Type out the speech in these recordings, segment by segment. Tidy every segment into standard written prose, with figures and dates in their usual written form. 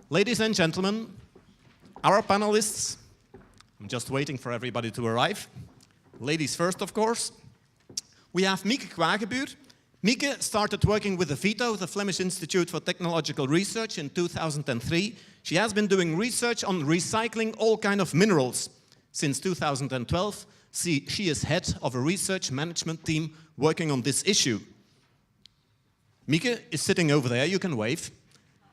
Ladies and gentlemen, our panelists, I'm just waiting for everybody to arrive. Ladies first, of course. We have Mieke Kwagebuur. Mieke started working with the VITO, the Flemish Institute for Technological Research, in 2003. She has been doing research on recycling all kinds of minerals. Since 2012, she is head of a research management team working on this issue. Mieke is sitting over there, you can wave.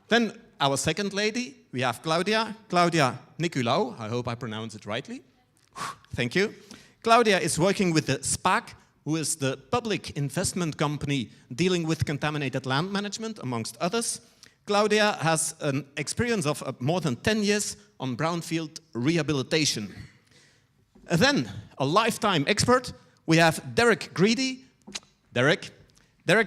Then our second lady, we have Claudia Nicolau. I hope I pronounce it rightly. Thank you. Claudia is working with the SPAC, who is the public investment company dealing with contaminated land management, amongst others. Claudia has an experience of more than 10 years on brownfield rehabilitation. And then, a lifetime expert, we have Derek Greedy. Derek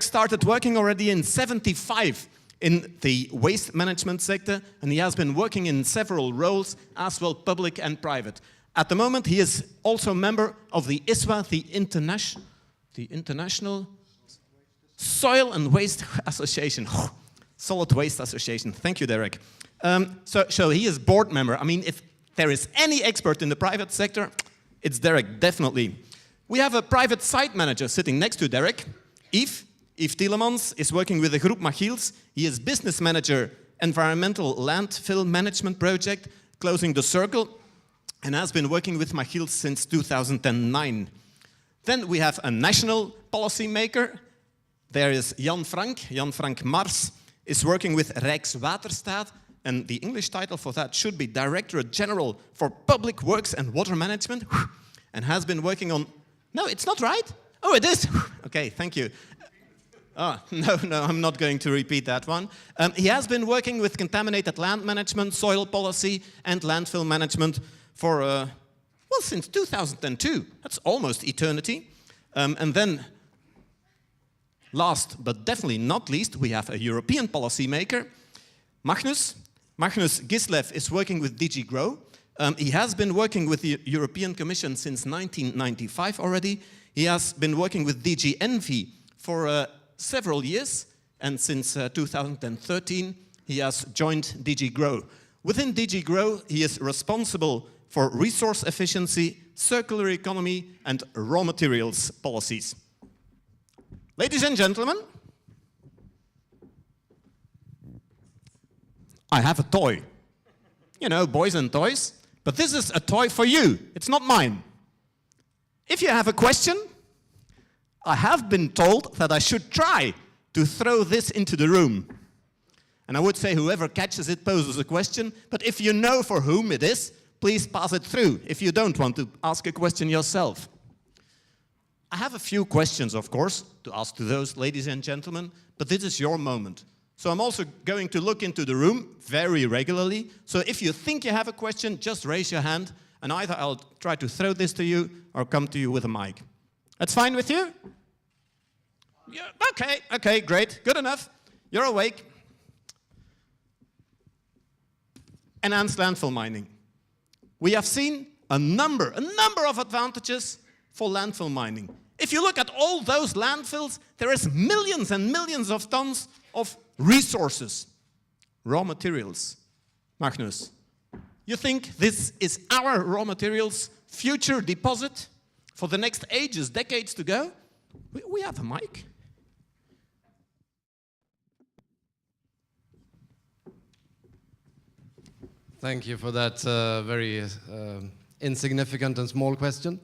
started working already in '75 in the waste management sector, and he has been working in several roles, as well public and private. At the moment, he is also a member of the ISWA, the International Soil and Waste Association. Solid Waste Association. Thank you, Derek. So he is board member. I mean, if there is any expert in the private sector, it's Derek, definitely. We have a private site manager sitting next to Derek, Yves Tielemans is working with the Groep Machiels. He is business manager, environmental landfill management project, Closing the Circle, and has been working with Machiels since 2009. Then we have a national policy maker. There is Jan Frank Mars is working with Rijkswaterstaat, and the English title for that should be Directorate General for Public Works and Water Management, and has been working on... No, it's not right? Oh, it is. Okay, thank you. Oh, no, I'm not going to repeat that one. He has been working with contaminated land management, soil policy, and landfill management for, well, since 2002. That's almost eternity. And then, last but definitely not least, we have a European policymaker, Magnus. Magnus Gislev is working with DG GROW. He has been working with the European Commission since 1995 already. He has been working with DG Envy for several years, and since 2013 he has joined DG GROW. Within DG GROW, he is responsible for resource efficiency, circular economy, and raw materials policies. Ladies and gentlemen, I have a toy. You know, boys and toys. But this is a toy for you. It's not mine. If you have a question, I have been told that I should try to throw this into the room. And I would say whoever catches it poses a question, but if you know for whom it is, please pass it through if you don't want to ask a question yourself. I have a few questions, of course, to ask to those ladies and gentlemen, but this is your moment. So I'm also going to look into the room very regularly. So if you think you have a question, just raise your hand, and either I'll try to throw this to you or come to you with a mic. That's fine with you? Yeah, okay, great, good enough. You're awake. Enhanced landfill mining. We have seen a number of advantages for landfill mining. If you look at all those landfills, there is millions and millions of tons of resources, raw materials. Magnus, you think this is our raw materials future deposit for the next ages, decades to go? We have a mic. Thank you for that very insignificant and small question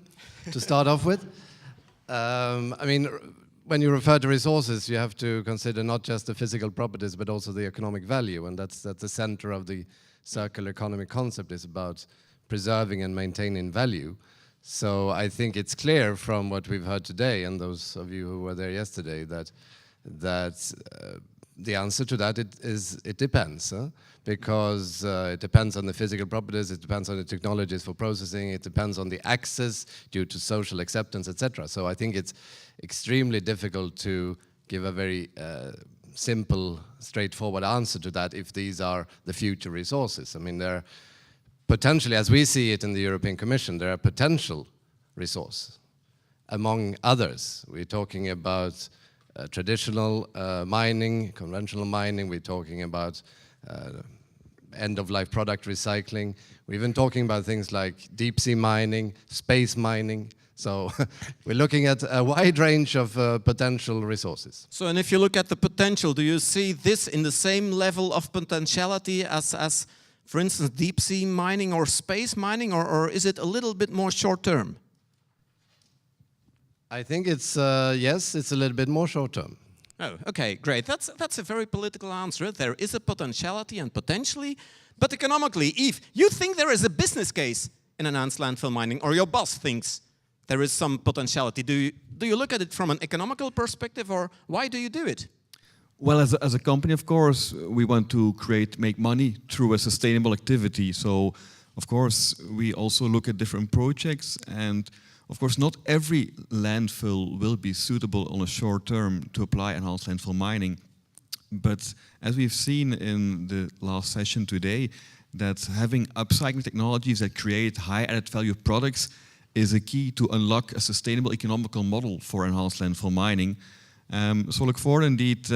to start off with. I mean, when you refer to resources, you have to consider not just the physical properties, but also the economic value, and that's the center of the circular economy concept, is about preserving and maintaining value. So I think it's clear from what we've heard today, and those of you who were there yesterday, that the answer to that it depends, because it depends on the physical properties, it depends on the technologies for processing, it depends on the access due to social acceptance, etc. So I think it's extremely difficult to give a very simple, straightforward answer to that if these are the future resources. I mean, there are potentially, as we see it in the European Commission, there are potential resources. Among others, we're talking about traditional mining, conventional mining, we're talking about end-of-life product recycling. We're even talking about things like deep-sea mining, space mining. So we're looking at a wide range of potential resources. So, and if you look at the potential, do you see this in the same level of potentiality as for instance, deep sea mining or space mining, or is it a little bit more short term? I think it's, yes, it's a little bit more short term. Oh, okay, great. That's a very political answer. There is a potentiality and potentially, but economically, Yves, you think there is a business case in enhanced landfill mining, or your boss thinks there is some potentiality. Do you look at it from an economical perspective, or why do you do it? Well, as a company, of course, we want to make money through a sustainable activity. So, of course, we also look at different projects, and of course, not every landfill will be suitable on a short term to apply enhanced landfill mining. But as we've seen in the last session today, that having upcycling technologies that create high added value products is a key to unlock a sustainable economical model for enhanced landfill mining. So look forward indeed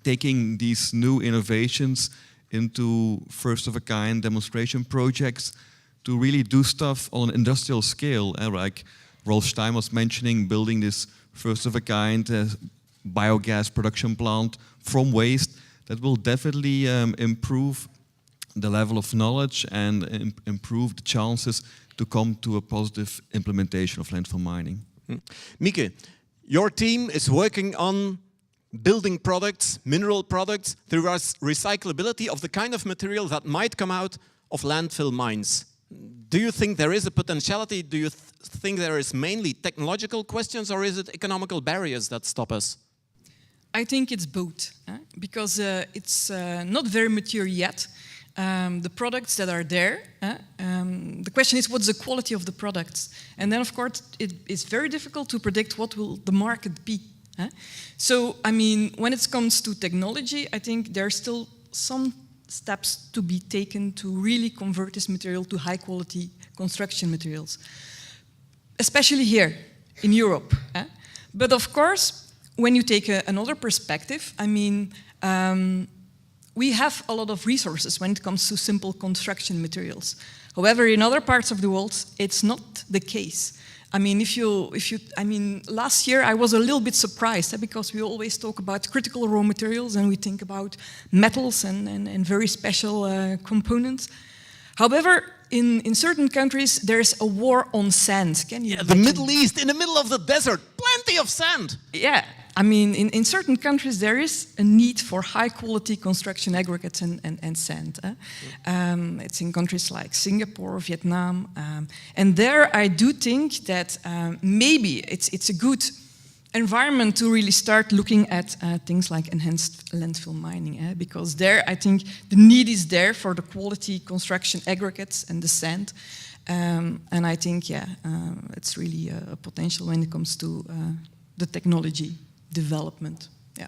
taking these new innovations into first-of-a-kind demonstration projects to really do stuff on an industrial scale. Like Rolf Stein was mentioning, building this first-of-a-kind biogas production plant from waste that will definitely improve the level of knowledge and improve the chances to come to a positive implementation of landfill mining. Mieke, your team is working on building products, mineral products, through recyclability of the kind of material that might come out of landfill mines. Do you think there is a potentiality? Do you think there is mainly technological questions, or is it economical barriers that stop us? I think it's both, because it's not very mature yet. The products that are there, the question is what's the quality of the products? And then of course it's very difficult to predict what will the market be. So I mean, when it comes to technology, I think there are still some steps to be taken to really convert this material to high quality construction materials, especially here in Europe. But of course, when you take another perspective, I mean, we have a lot of resources when it comes to simple construction materials. However, in other parts of the world, it's not the case. I mean, last year I was a little bit surprised because we always talk about critical raw materials and we think about metals and very special components. However, in certain countries, there's a war on sand. Can you imagine? The Middle East, in the middle of the desert, plenty of sand. Yeah. I mean, in certain countries, there is a need for high-quality construction aggregates and sand. It's in countries like Singapore, Vietnam. And there, I do think that maybe it's a good environment to really start looking at things like enhanced landfill mining. Because there, I think the need is there for the quality construction aggregates and the sand. And I think, yeah, it's really a potential when it comes to the technology development. Yeah.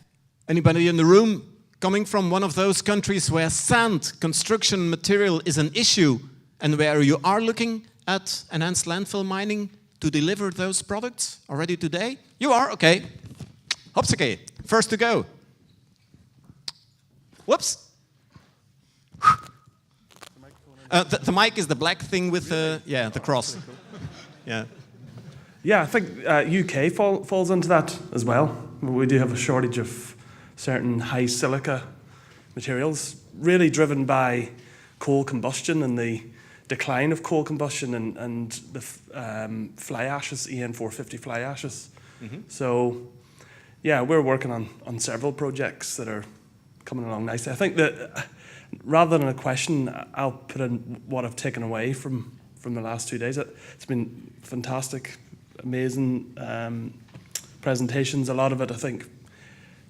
Anybody in the room coming from one of those countries where sand construction material is an issue and where you are looking at enhanced landfill mining to deliver those products already today? You are? Okay. Hopsakee, first to go. Whoops. The mic is the black thing with the cross. Yeah. Yeah, I think UK falls into that as well. We do have a shortage of certain high silica materials, really driven by coal combustion and the decline of coal combustion and the fly ashes, EN450 fly ashes. Mm-hmm. So, yeah, we're working on several projects that are coming along nicely. I think that rather than a question, I'll put in what I've taken away from the last 2 days. It's been fantastic, amazing presentations. A lot of it, I think,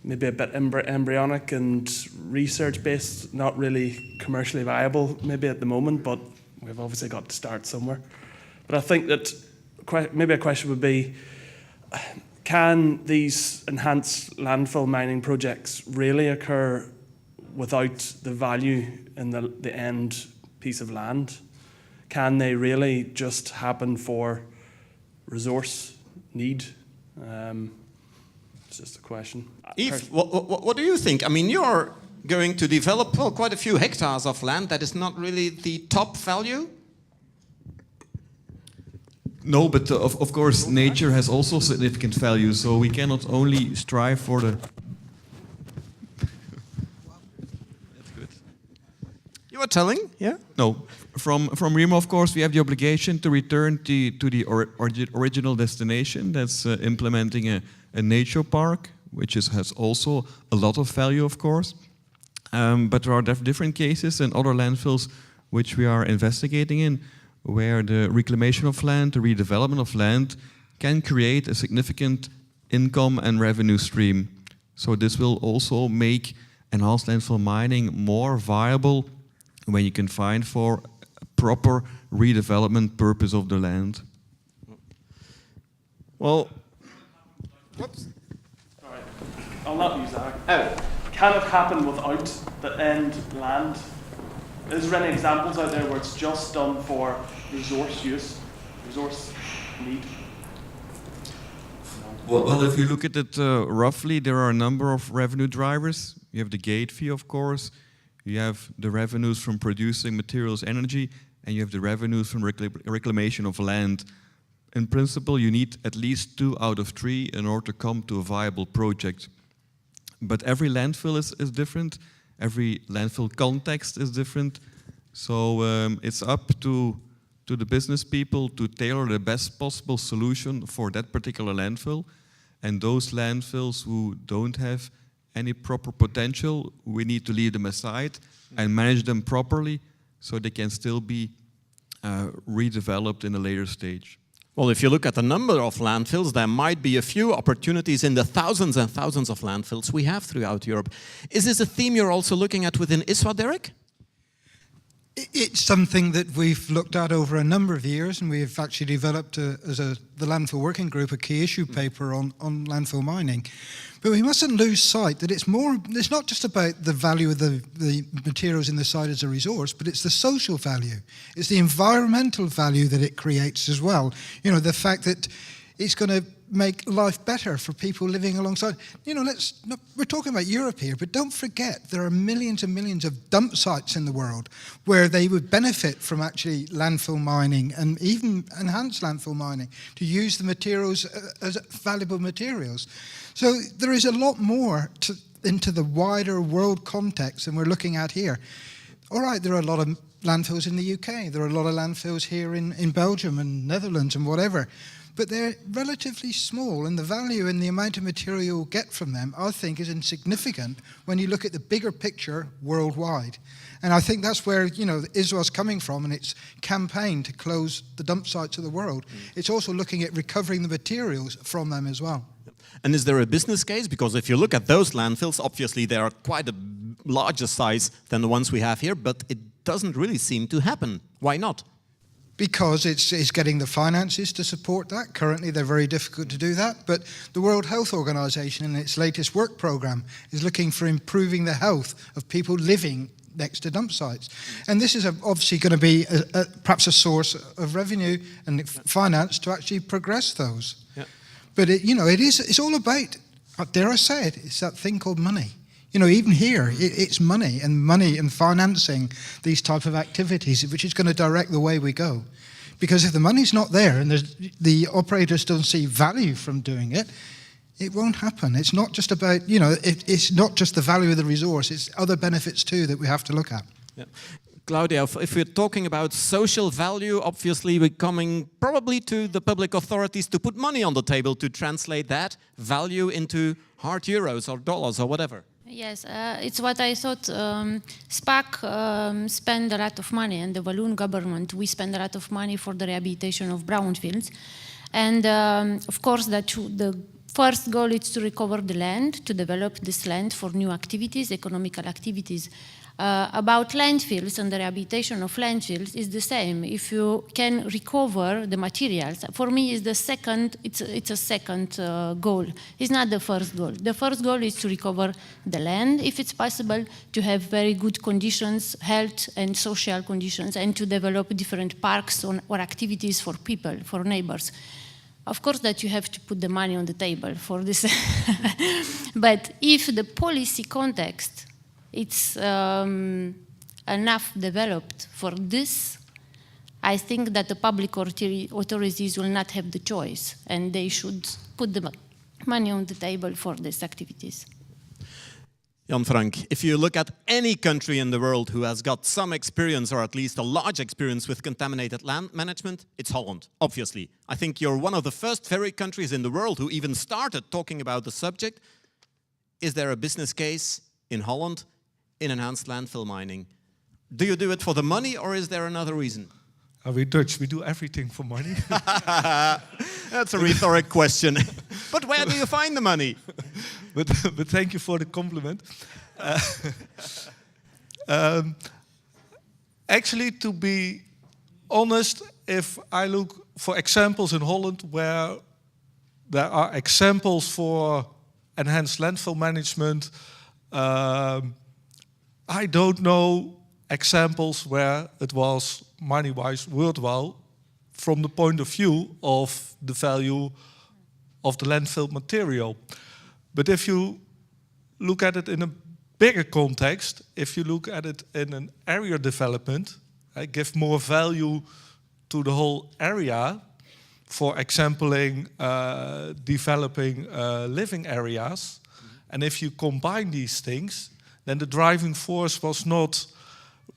maybe a bit embryonic and research-based, not really commercially viable maybe at the moment, but we've obviously got to start somewhere. But I think that maybe a question would be, can these enhanced landfill mining projects really occur without the value in the end piece of land? Can they really just happen for resource need? It's just a question. Yves, what do you think? I mean, you're going to develop, well, quite a few hectares of land that is not really the top value? No, but of course, nature has also significant value, so we cannot only strive for the... That's good. You were telling, yeah? No, from REMA, of course, we have the obligation to return to the original destination. That's implementing a nature park, which has also a lot of value, of course. But there are different cases and other landfills which we are investigating in, where the reclamation of land, the redevelopment of land, can create a significant income and revenue stream. So this will also make enhanced landfill mining more viable when you can find for a proper redevelopment purpose of the land. Well, whoops. Sorry, I'll not use that. Can it happen without the end land? Is there any examples out there where it's just done for resource use, resource need? Well, if you look at it roughly, there are a number of revenue drivers. You have the gate fee, of course. You have the revenues from producing materials, energy, and you have the revenues from reclamation of land. In principle, you need at least 2 out of 3 in order to come to a viable project. But every landfill is different. Every landfill context is different. So it's up to the business people to tailor the best possible solution for that particular landfill. And those landfills who don't have any proper potential, we need to leave them aside and manage them properly so they can still be redeveloped in a later stage. Well, if you look at the number of landfills, there might be a few opportunities in the thousands and thousands of landfills we have throughout Europe. Is this a theme you're also looking at within ISWA, Derek? It's something that we've looked at over a number of years, and we've actually developed, the Landfill Working Group, a key issue paper on landfill mining. But we mustn't lose sight that it's not just about the value of the materials in the site as a resource, but it's the social value. It's the environmental value that it creates as well. You know, the fact that it's going to make life better for people living alongside. You know, we're talking about Europe here, but don't forget there are millions and millions of dump sites in the world where they would benefit from actually landfill mining and even enhanced landfill mining to use the materials as valuable materials. So there is a lot more into the wider world context than we're looking at here. All right, there are a lot of landfills in the UK. There are a lot of landfills here in Belgium and Netherlands and whatever. But they're relatively small, and the value and the amount of material you'll get from them, I think, is insignificant when you look at the bigger picture worldwide. And I think that's where, you know, ISWA's coming from in its campaign to close the dump sites of the world. It's also looking at recovering the materials from them as well. And is there a business case? Because if you look at those landfills, obviously they are quite a larger size than the ones we have here, but it doesn't really seem to happen. Why not? Because it's getting the finances to support that. Currently, they're very difficult to do that. But the World Health Organization, in its latest work program, is looking for improving the health of people living next to dump sites. And this is obviously going to be perhaps a source of revenue and finance to actually progress those. Yeah. But it's all about, dare I say it, it's that thing called money. You know, even here, it's money and financing these type of activities, which is going to direct the way we go. Because if the money's not there and the operators don't see value from doing it, it won't happen. It's not just about, you know, it's not just the value of the resource, it's other benefits too that we have to look at. Yeah. Claudia, if we're talking about social value, obviously we're coming probably to the public authorities to put money on the table to translate that value into hard euros or dollars or whatever. Yes, it's what I thought. SPAC spend a lot of money, and the Walloon government, we spend a lot of money for the rehabilitation of brownfields. And of course, the first goal is to recover the land, to develop this land for new activities, economical activities. About landfills and the rehabilitation of landfills is the same. If you can recover the materials, for me is the second. It's a second goal. It's not the first goal. The first goal is to recover the land, if it's possible, to have very good conditions, health and social conditions, and to develop different parks or activities for people, for neighbors. Of course that you have to put the money on the table for this. But if the policy context it's enough developed for this, I think that the public authorities will not have the choice, and they should put the money on the table for these activities. Jan Frank, if you look at any country in the world who has got some experience, or at least a large experience with contaminated land management, it's Holland, obviously. I think you're one of the first very countries in the world who even started talking about the subject. Is there a business case in Holland in enhanced landfill mining? Do you do it for the money, or is there another reason? We Dutch, we do everything for money. That's a rhetoric question. But where do you find the money? but thank you for the compliment. Actually, to be honest, if I look for examples in Holland where there are examples for enhanced landfill management, I don't know examples where it was money-wise worthwhile from the point of view of the value of the landfill material. But if you look at it in a bigger context, if you look at it in an area development, give more value to the whole area, for example, developing living areas, and if you combine these things, then the driving force was not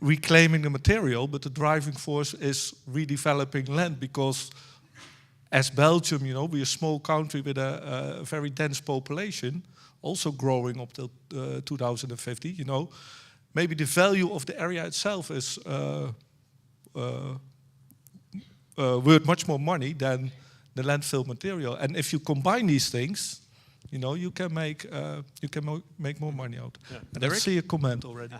reclaiming the material, but the driving force is redeveloping land, because as Belgium, you know, we're a small country with a very dense population, also growing up till 2050, you know. Maybe the value of the area itself is worth much more money than the landfill material. And if you combine these things, you know, you can make more money out. Yeah. And I see a comment already.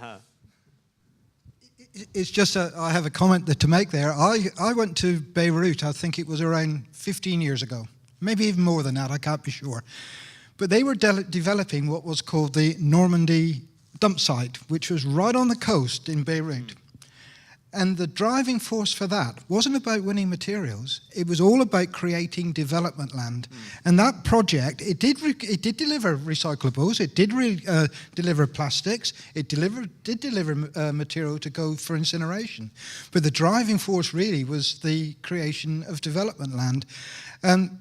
It's just I have a comment to make there. I went to Beirut, I think it was around 15 years ago, maybe even more than that, I can't be sure. But they were developing what was called the Normandy dump site, which was right on the coast in Beirut. And the driving force for that wasn't about winning materials. It was all about creating development land. And that project, it did deliver recyclables. It did deliver plastics. It did deliver material to go for incineration. But the driving force really was the creation of development land. And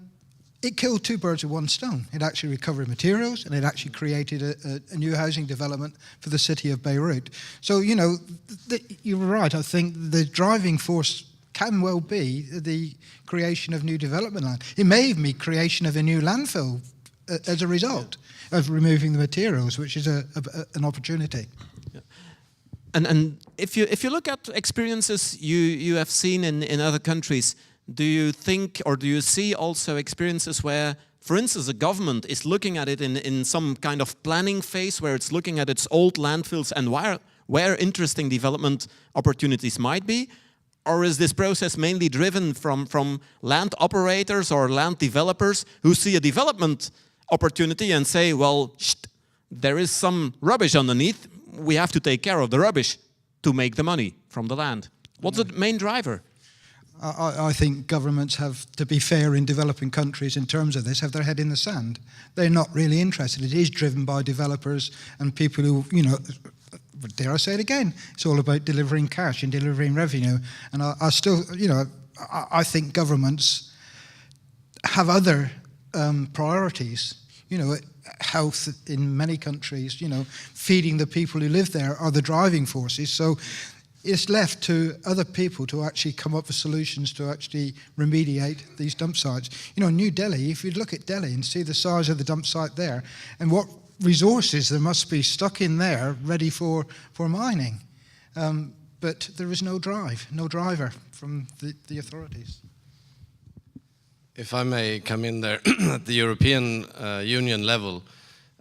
it killed two birds with one stone. It actually recovered materials, and it actually created a new housing development for the city of Beirut. So, you know, you're right. I think the driving force can well be the creation of new development land. It may even be creation of a new landfill as a result of removing the materials, which is an opportunity. Yeah. And if you look at experiences you have seen in other countries, do you think, or do you see also experiences where, for instance, a government is looking at it in some kind of planning phase, where it's looking at its old landfills and where interesting development opportunities might be? Or is this process mainly driven from land operators or land developers who see a development opportunity and say, well, there is some rubbish underneath, we have to take care of the rubbish to make the money from the land? What's the main driver? I think governments have, to be fair in developing countries in terms of this, have their head in the sand. They're not really interested. It is driven by developers and people who, you know, dare I say it again, it's all about delivering cash and delivering revenue. And I still, you know, I think governments have other priorities. You know, health in many countries, you know, feeding the people who live there are the driving forces. So it's left to other people to actually come up with solutions to actually remediate these dump sites. You know, New Delhi, if you look at Delhi and see the size of the dump site there and what resources there must be stuck in there ready for mining. But there is no driver from the authorities. If I may come in there, at the European Union level,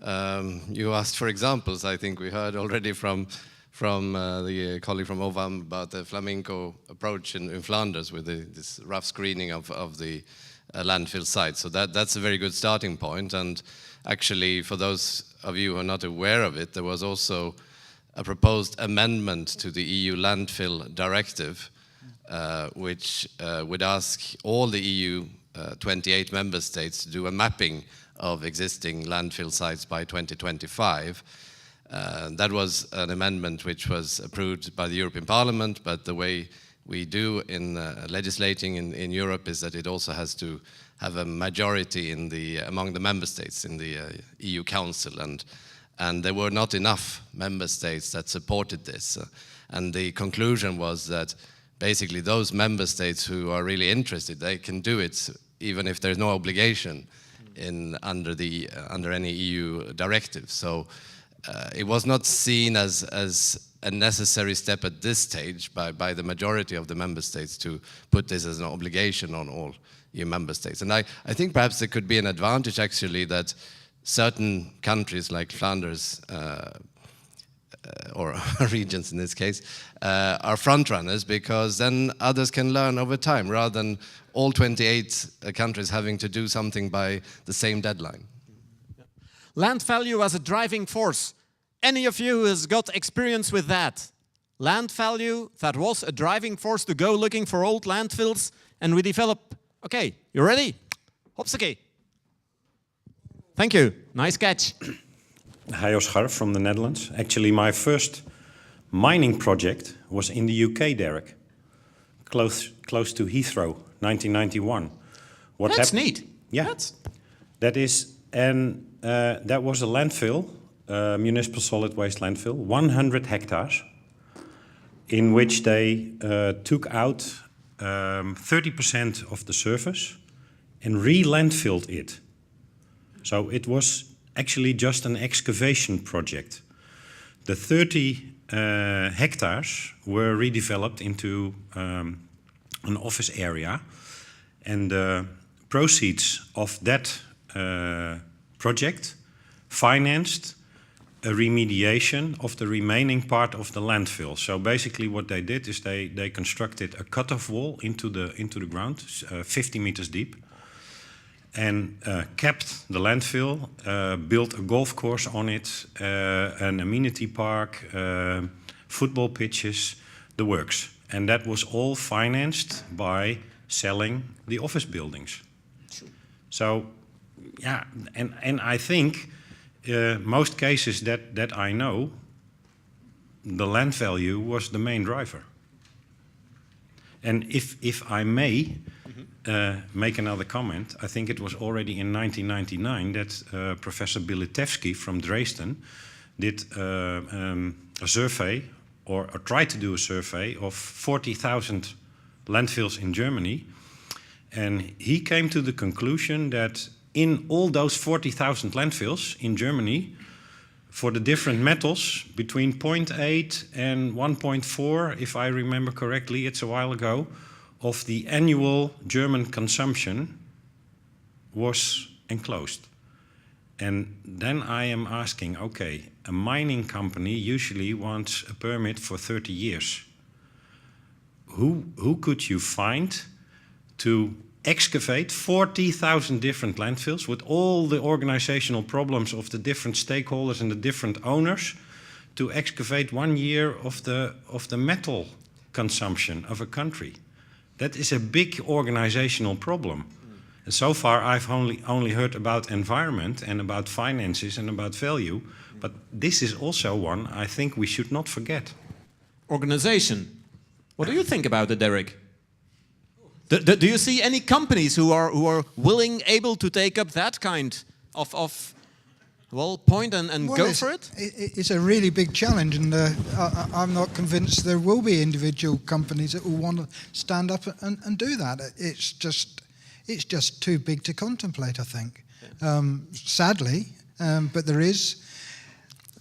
you asked for examples. I think we heard already from the colleague from OVAM about the flamenco approach in Flanders with this rough screening of the landfill site. So that's a very good starting point. And actually, for those of you who are not aware of it, there was also a proposed amendment to the EU landfill directive, which would ask all the EU 28 member states to do a mapping of existing landfill sites by 2025. That was an amendment which was approved by the European Parliament, but the way we do in legislating in Europe is that it also has to have a majority among the member states in the EU Council, and there were not enough member states that supported this. And the conclusion was that basically those member states who are really interested, they can do it even if there's no obligation under any EU directive. So it was not seen as a necessary step at this stage by the majority of the member states to put this as an obligation on all EU member states. And I think perhaps there could be an advantage actually that certain countries like Flanders, or regions in this case, are front runners, because then others can learn over time rather than all 28 countries having to do something by the same deadline. Land value as a driving force. Any of you who has got experience with that? Land value, that was a driving force to go looking for old landfills, and we develop. Okay, you ready? Hopsakee. Thank you. Nice catch. Hi, Oscar from the Netherlands. Actually, my first mining project was in the UK, Derek. Close to Heathrow, 1991. That's neat. Yeah. That was a landfill, municipal solid waste landfill, 100 hectares, in which they took out 30% of the surface and re-landfilled it. So it was actually just an excavation project. The 30 hectares were redeveloped into an office area, and the proceeds of that project financed a remediation of the remaining part of the landfill. So basically what they did is they constructed a cut-off wall into the ground, 50 meters deep, and kept the landfill, built a golf course on it, an amenity park, football pitches, the works. And that was all financed by selling the office buildings. Sure. So, yeah, and I think most cases that I know, the land value was the main driver. And if I may make another comment, I think it was already in 1999 that Professor Bilitevsky from Dresden did a survey, or tried to do a survey of 40,000 landfills in Germany. And he came to the conclusion that in all those 40,000 landfills in Germany, for the different metals, between 0.8 and 1.4, if I remember correctly, it's a while ago, of the annual German consumption was enclosed. And then I am asking, okay, a mining company usually wants a permit for 30 years. Who could you find to excavate 40,000 different landfills with all the organizational problems of the different stakeholders and the different owners to excavate 1 year of the metal consumption of a country? That is a big organizational problem. And so far I've only heard about environment and about finances and about value, but this is also one I think we should not forget. Organization. What do you think about it, Derek? Do you see any companies who are willing, able to take up that kind of point and go for it? It's a really big challenge, and I'm not convinced there will be individual companies that will want to stand up and do that. It's just too big to contemplate, I think. Sadly, but there is.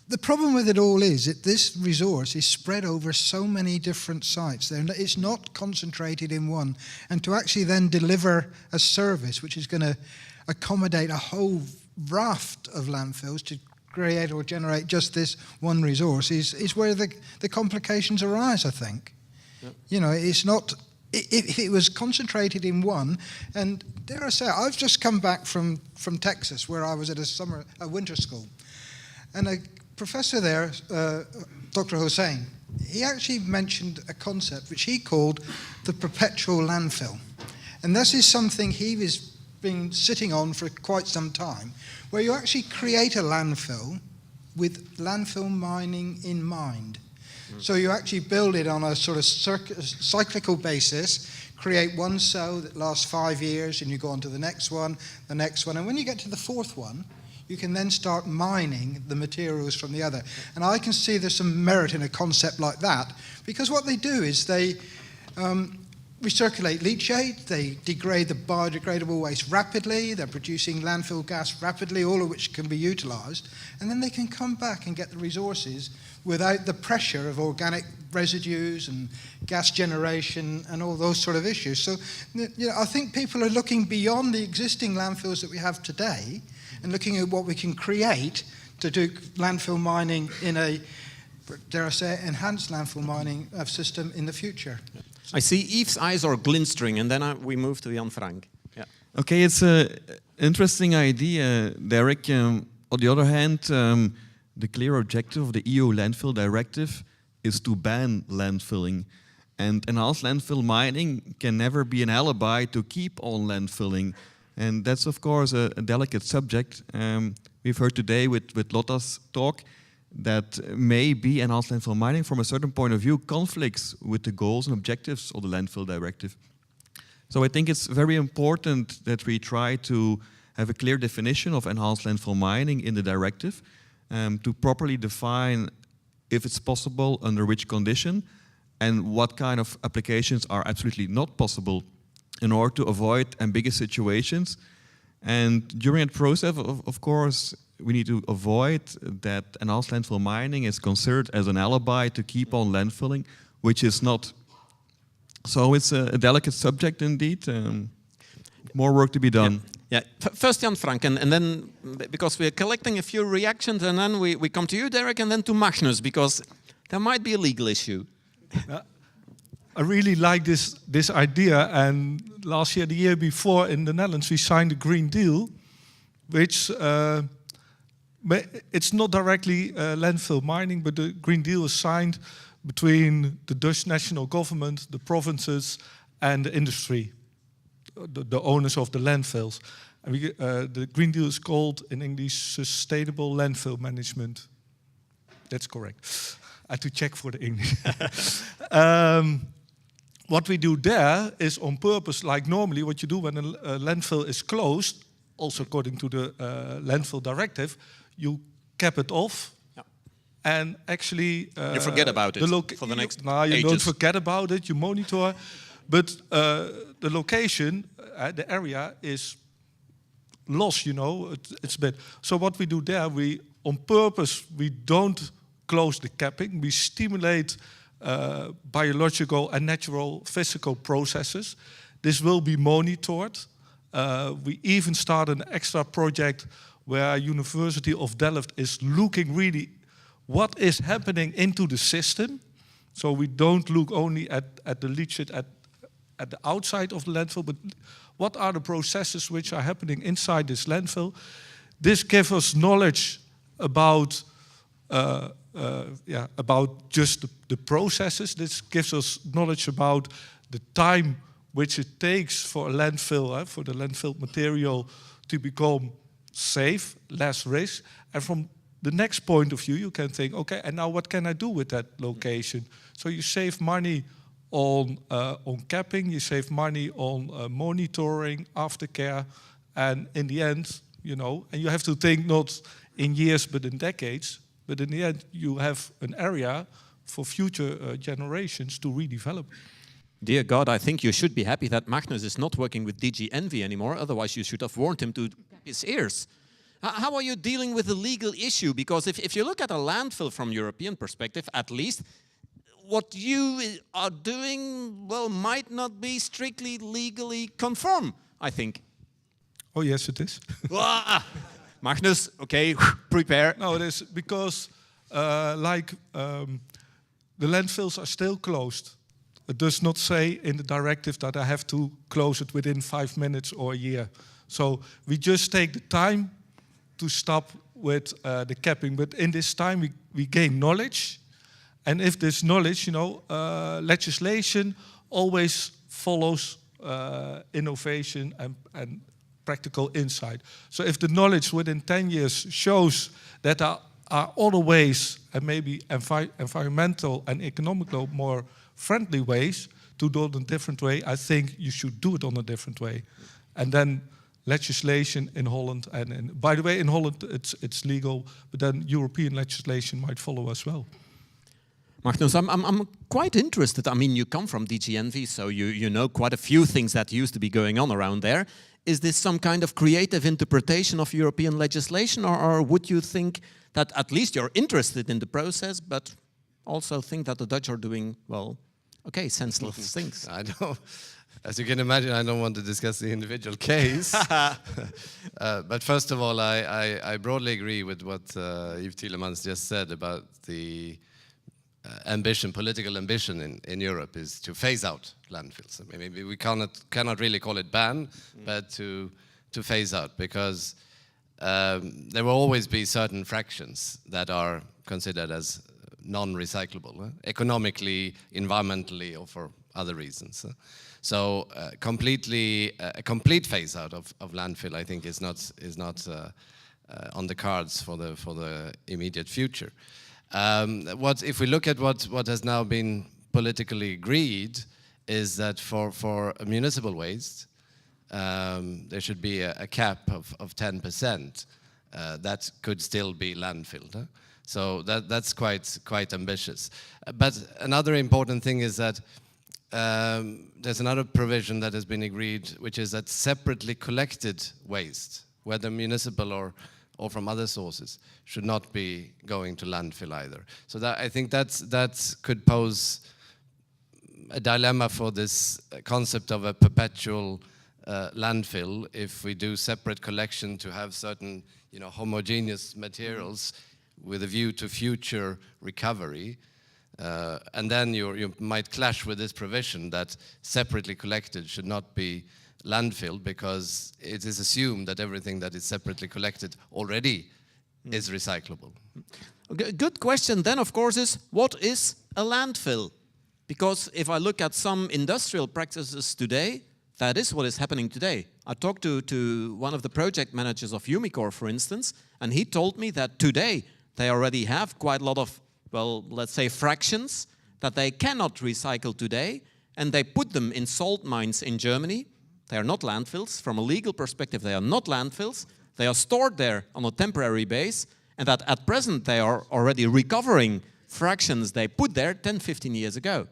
The problem with it all is that this resource is spread over so many different sites. It's not concentrated in one. And to actually then deliver a service which is going to accommodate a whole raft of landfills to create or generate just this one resource is where the complications arise, I think. Yep. You know, it's not... If it was concentrated in one, and dare I say, I've just come back from Texas, where I was at a winter school. And a professor there, Dr. Hossein, he actually mentioned a concept which he called the perpetual landfill. And this is something he has been sitting on for quite some time, where you actually create a landfill with landfill mining in mind. So you actually build it on a sort of cyclical basis, create one cell that lasts 5 years, and you go on to the next one, and when you get to the fourth one, you can then start mining the materials from the other. And I can see there's some merit in a concept like that, because what they do is they recirculate leachate, they degrade the biodegradable waste rapidly, they're producing landfill gas rapidly, all of which can be utilised, and then they can come back and get the resources without the pressure of organic residues and gas generation and all those sort of issues. So I think people are looking beyond the existing landfills that we have today and looking at what we can create to do landfill mining in a, dare I say, enhanced landfill mining system in the future. I see Yves' eyes are glinstering, and then we move to Jan Frank. Yeah. Okay, it's an interesting idea, Derek. On the other hand, the clear objective of the EU landfill directive is to ban landfilling. And enhanced landfill mining can never be an alibi to keep on landfilling. And that's, of course, a delicate subject. We've heard today with Lotta's talk that maybe enhanced landfill mining, from a certain point of view, conflicts with the goals and objectives of the landfill directive. So I think it's very important that we try to have a clear definition of enhanced landfill mining in the directive, to properly define if it's possible, under which condition, and what kind of applications are absolutely not possible, in order to avoid ambiguous situations. And during that process, of course, we need to avoid that enhanced landfill mining is considered as an alibi to keep on landfilling, which is not. So it's a delicate subject indeed. More work to be done. Yeah. First Jan Frank, and then, because we're collecting a few reactions, and then we come to you, Derek, and then to Magnus, because there might be a legal issue. I really like this idea, and last year, the year before in the Netherlands, we signed a Green Deal, which it's not directly landfill mining, but the Green Deal is signed between the Dutch national government, the provinces, and the industry, the owners of the landfills. And the Green Deal is called, in English, Sustainable Landfill Management. That's correct. I had to check for the English. What we do there is on purpose, like normally what you do when a landfill is closed, also according to the landfill directive, you cap it off. Yeah. And actually... you forget about it for the next No, you ages. don't forget about it, you monitor. But the location, the area is lost, you know, it's bad. So what we do there, on purpose, we don't close the capping. We stimulate biological and natural physical processes. This will be monitored. We even start an extra project where University of Delft is looking really what is happening into the system. So we don't look only at the leachate at the outside of the landfill, but what are the processes which are happening inside this landfill? This gives us knowledge about just the processes. This gives us knowledge about the time which it takes for a landfill, for the landfill material to become safe, less risk. And from the next point of view, you can think, okay, and now what can I do with that location? So you save money on capping, you save money on monitoring, aftercare, and in the end, you know, and you have to think not in years but in decades, but in the end you have an area for future generations to redevelop. Dear God, I think you should be happy that Magnus is not working with DG Envy anymore, otherwise you should have warned him to cap his ears. How are you dealing with the legal issue? Because if you look at a landfill from European perspective, at least, what you are doing, well, might not be strictly legally conform, I think. Oh, yes, it is. Magnus, okay, prepare. No, it is because, the landfills are still closed. It does not say in the directive that I have to close it within 5 minutes or a year. So we just take the time to stop with the capping. But in this time, we gain knowledge. And if this knowledge, you know, legislation always follows innovation and practical insight. So if the knowledge within 10 years shows that there are other ways, and maybe environmental and economical more friendly ways to do it in a different way, I think you should do it on a different way. And then legislation in Holland, and by the way, in Holland it's legal, but then European legislation might follow as well. Magnus, I'm quite interested. I mean, you come from DG Envy, so you know quite a few things that used to be going on around there. Is this some kind of creative interpretation of European legislation, or would you think that at least you're interested in the process, but also think that the Dutch are doing, well, okay, senseless things? I don't. As you can imagine, I don't want to discuss the individual case. But first of all, I broadly agree with what Yves Tielemans just said about the ambition, political ambition in Europe is to phase out landfills. I mean, maybe we cannot really call it ban, but to phase out, because there will always be certain fractions that are considered as non-recyclable, economically, environmentally, or for other reasons. So a complete phase out of landfill, I think, is not on the cards for the immediate future. If we look at what has now been politically agreed, is that for municipal waste, there should be a cap of 10% that could still be landfilled. So that's quite ambitious. But another important thing is that there's another provision that has been agreed, which is that separately collected waste, whether municipal or from other sources, should not be going to landfill either. So I think that could pose a dilemma for this concept of a perpetual landfill if we do separate collection to have certain, homogeneous materials with a view to future recovery. And then you might clash with this provision that separately collected should not be landfill, because it is assumed that everything that is separately collected already is recyclable. Good question then, of course, is what is a landfill? Because if I look at some industrial practices today, that is what is happening today. I talked to one of the project managers of Umicore, for instance, and he told me that today they already have quite a lot of, well, let's say fractions that they cannot recycle today, and they put them in salt mines in Germany. They are not landfills. From a legal perspective, they are not landfills. They are stored there on a temporary base, and that at present they are already recovering fractions they put there 10, 15 years ago.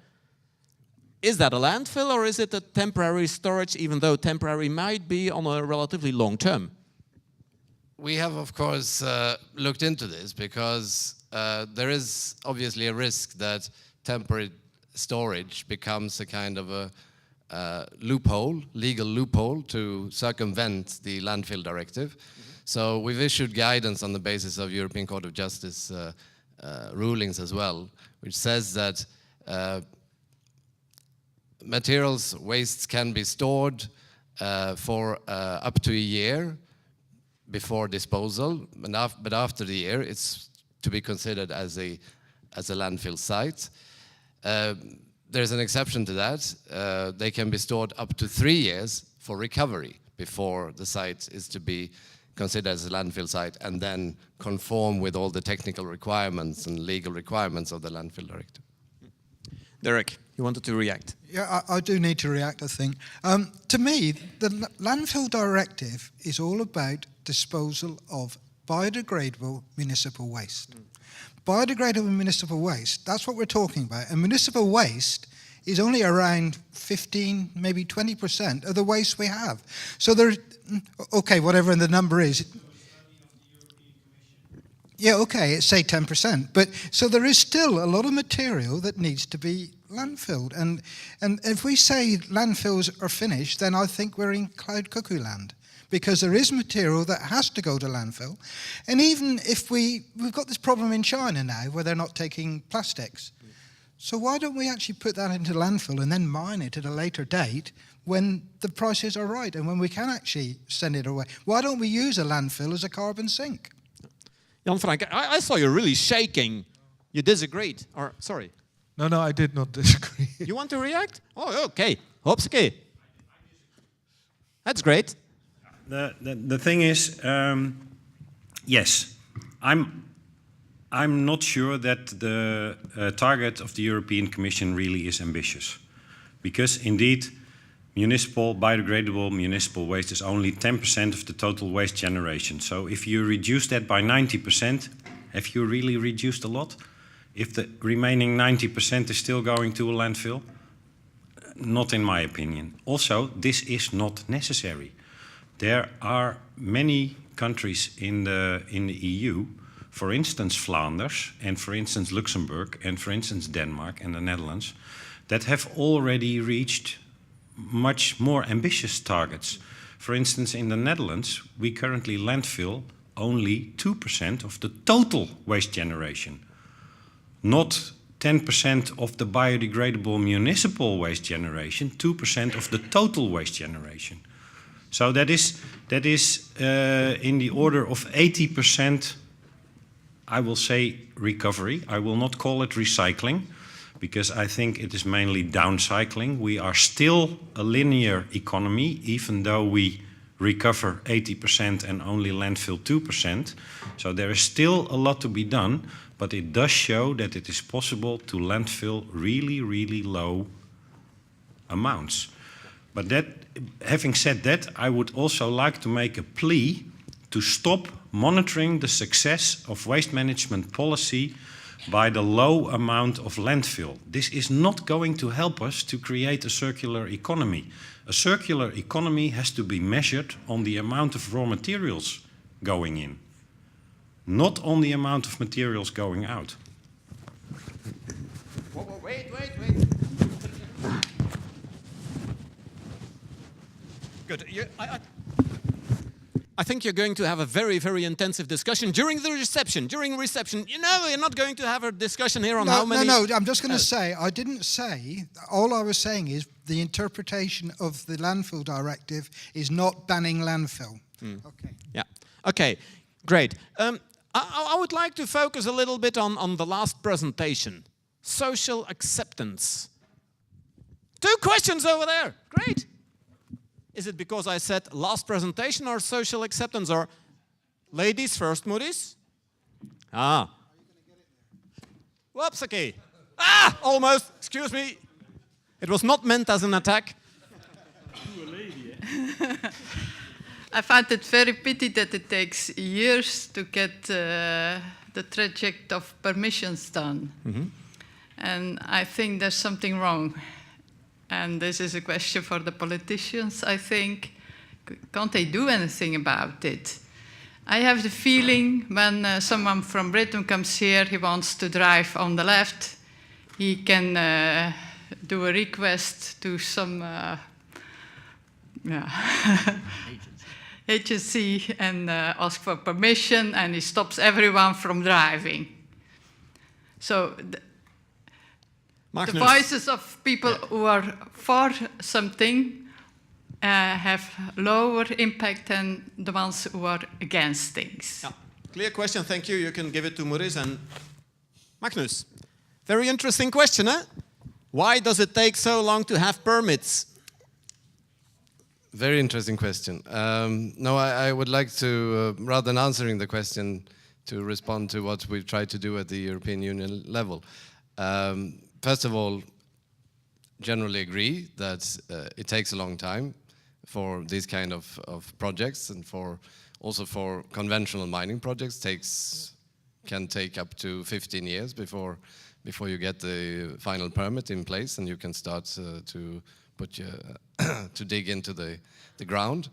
Is that a landfill, or is it a temporary storage, even though temporary might be on a relatively long term? We have, of course, looked into this, because there is obviously a risk that temporary storage becomes a kind of a legal loophole to circumvent the landfill directive. So we've issued guidance on the basis of European Court of Justice rulings as well, which says that materials, wastes can be stored for up to a year before disposal, but after the year it's to be considered as a landfill site. There's an exception to that. They can be stored up to 3 years for recovery before the site is to be considered as a landfill site, and then conform with all the technical requirements and legal requirements of the landfill directive. Derek, you wanted to react? Yeah, I do need to react, I think. To me, the landfill directive is all about disposal of biodegradable municipal waste. Biodegradable municipal waste, that's what we're talking about. And municipal waste is only around 15, maybe 20% of the waste we have. So there, okay, whatever the number is. Yeah, okay, say 10%. But so there is still a lot of material that needs to be landfilled. And if we say landfills are finished, then I think we're in cloud cuckoo land. Because there is material that has to go to landfill. And even if we've got this problem in China now where they're not taking plastics. So why don't we actually put that into landfill and then mine it at a later date when the prices are right and when we can actually send it away? Why don't we use a landfill as a carbon sink? Jan Frank, I saw you really shaking. You disagreed, or sorry. No, I did not disagree. You want to react? Oh, okay. Hopsky. That's great. The thing is, yes, I'm I'm not sure that the target of the European Commission really is ambitious. Because indeed, biodegradable municipal waste is only 10% of the total waste generation. So if you reduce that by 90%, have you really reduced a lot? If the remaining 90% is still going to a landfill? Not in my opinion. Also, this is not necessary. There are many countries in the EU, for instance Flanders, and for instance Luxembourg, and for instance Denmark and the Netherlands, that have already reached much more ambitious targets. For instance, in the Netherlands, we currently landfill only 2% of the total waste generation. Not 10% of the biodegradable municipal waste generation, 2% of the total waste generation. So that is in the order of 80%, I will say, recovery. I will not call it recycling, because I think it is mainly downcycling. We are still a linear economy, even though we recover 80% and only landfill 2%. So there is still a lot to be done, but it does show that it is possible to landfill really, really low amounts. But that, having said that, I would also like to make a plea to stop monitoring the success of waste management policy by the low amount of landfill. This is not going to help us to create a circular economy. A circular economy has to be measured on the amount of raw materials going in, not on the amount of materials going out. Wait. Good. I think you're going to have a very, very intensive discussion during the reception. During reception, you know, you're not going to have a discussion here on how many... No, I'm just going to say, I didn't say, all I was saying is the interpretation of the landfill directive is not banning landfill. Okay. Yeah. Okay, great. I would like to focus a little bit on the last presentation. Social acceptance. 2 questions over there. Great. Is it because I said last presentation or social acceptance, or ladies first, Moody's? Ah. Whoops, okay. Ah, almost. Excuse me. It was not meant as an attack. I find it very pity that it takes years to get the trajectory of permissions done. And I think there's something wrong. And this is a question for the politicians, I think. Can't they do anything about it? I have the feeling when someone from Britain comes here, he wants to drive on the left, he can do a request to some agency and ask for permission, and he stops everyone from driving. So the voices of people who are for something have lower impact than the ones who are against things. Yeah. Clear question, thank you. You can give it to Maurice and Magnus. Very interesting question, eh? Why does it take so long to have permits? Very interesting question. No, I would like to, rather than answering the question, to respond to what we've tried to do at the European Union level. First of all, generally agree that it takes a long time for these kind of projects, and also for conventional mining projects can take up to 15 years before you get the final permit in place and you can start to put to dig into the ground.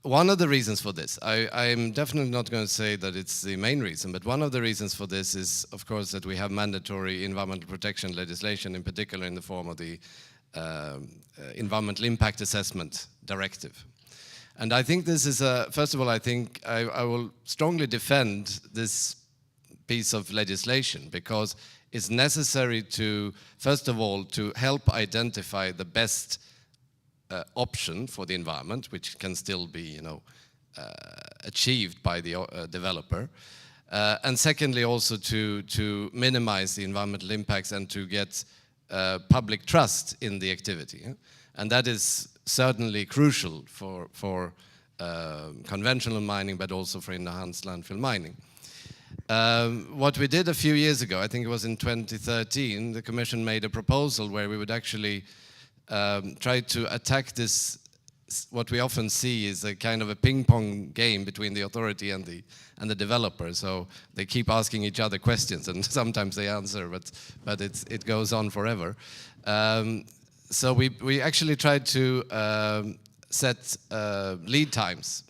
One of the reasons for this, I'm definitely not going to say that it's the main reason, but one of the reasons for this is, of course, that we have mandatory environmental protection legislation, in particular in the form of the Environmental Impact Assessment Directive. And I think this is first of all, I think I will strongly defend this piece of legislation because it's necessary to, first of all, to help identify the best option for the environment, which can still be, achieved by the developer, and secondly, also to minimize the environmental impacts and to get public trust in the activity, and that is certainly crucial for conventional mining, but also for enhanced landfill mining. What we did a few years ago, I think it was in 2013, the Commission made a proposal where we would actually try to attack this, what we often see is a kind of a ping-pong game between the authority and the developer. So they keep asking each other questions, and sometimes they answer, but it goes on forever. So we actually tried to set lead times,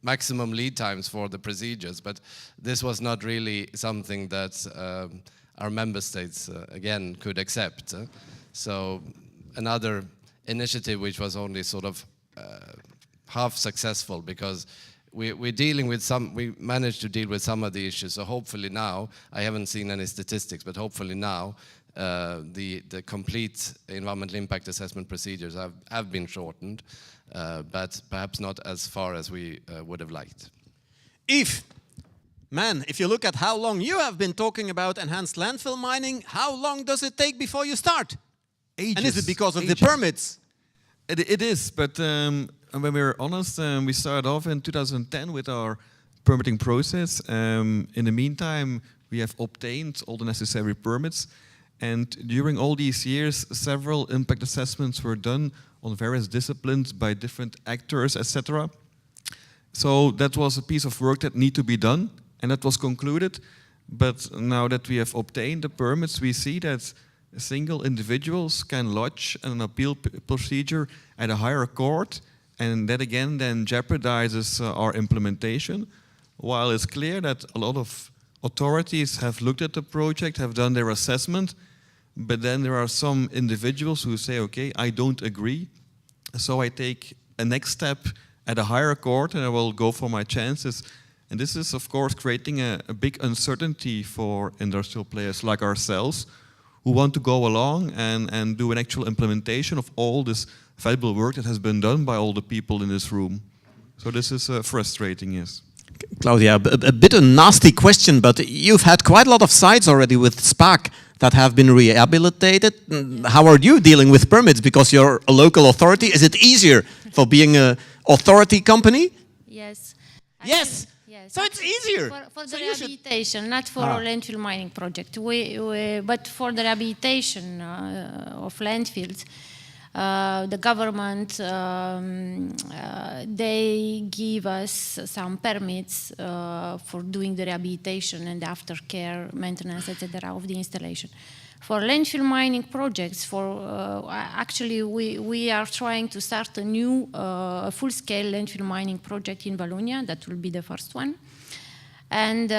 maximum lead times for the procedures, but this was not really something that our member states, again, could accept. So another initiative which was only sort of half successful, because we're dealing with we managed to deal with some of the issues. So hopefully now, I haven't seen any statistics, but hopefully now the complete environmental impact assessment procedures have been shortened, but perhaps not as far as we would have liked. If you look at how long you have been talking about enhanced landfill mining, how long does it take before you start? Ages. And is it because of the permits? It is, but when we're honest, we started off in 2010 with our permitting process. In the meantime, we have obtained all the necessary permits, and during all these years, several impact assessments were done on various disciplines by different actors, etc. So that was a piece of work that needed to be done, and that was concluded. But now that we have obtained the permits, we see that single individuals can lodge an appeal procedure at a higher court, and that again then jeopardizes our implementation, while it's clear that a lot of authorities have looked at the project, have done their assessment, but then there are some individuals who say, okay, I don't agree, so I take a next step at a higher court and I will go for my chances. And this is, of course, creating a big uncertainty for industrial players like ourselves, who want to go along and do an actual implementation of all this valuable work that has been done by all the people in this room. So this is frustrating, yes. Claudia, a bit a nasty question, but you've had quite a lot of sites already with SPAC that have been rehabilitated. How are you dealing with permits? Because you're a local authority, is it easier for being an authority company? Yes. Yes. Yes. So it's easier. For So the you should- rehabilitation, not for a landfill mining project. But for the rehabilitation of landfills, the government, they give us some permits for doing the rehabilitation and aftercare, maintenance, etc. of the installation. For landfill mining projects, actually we are trying to start a new full-scale landfill mining project in Wallonia. That will be the first one. And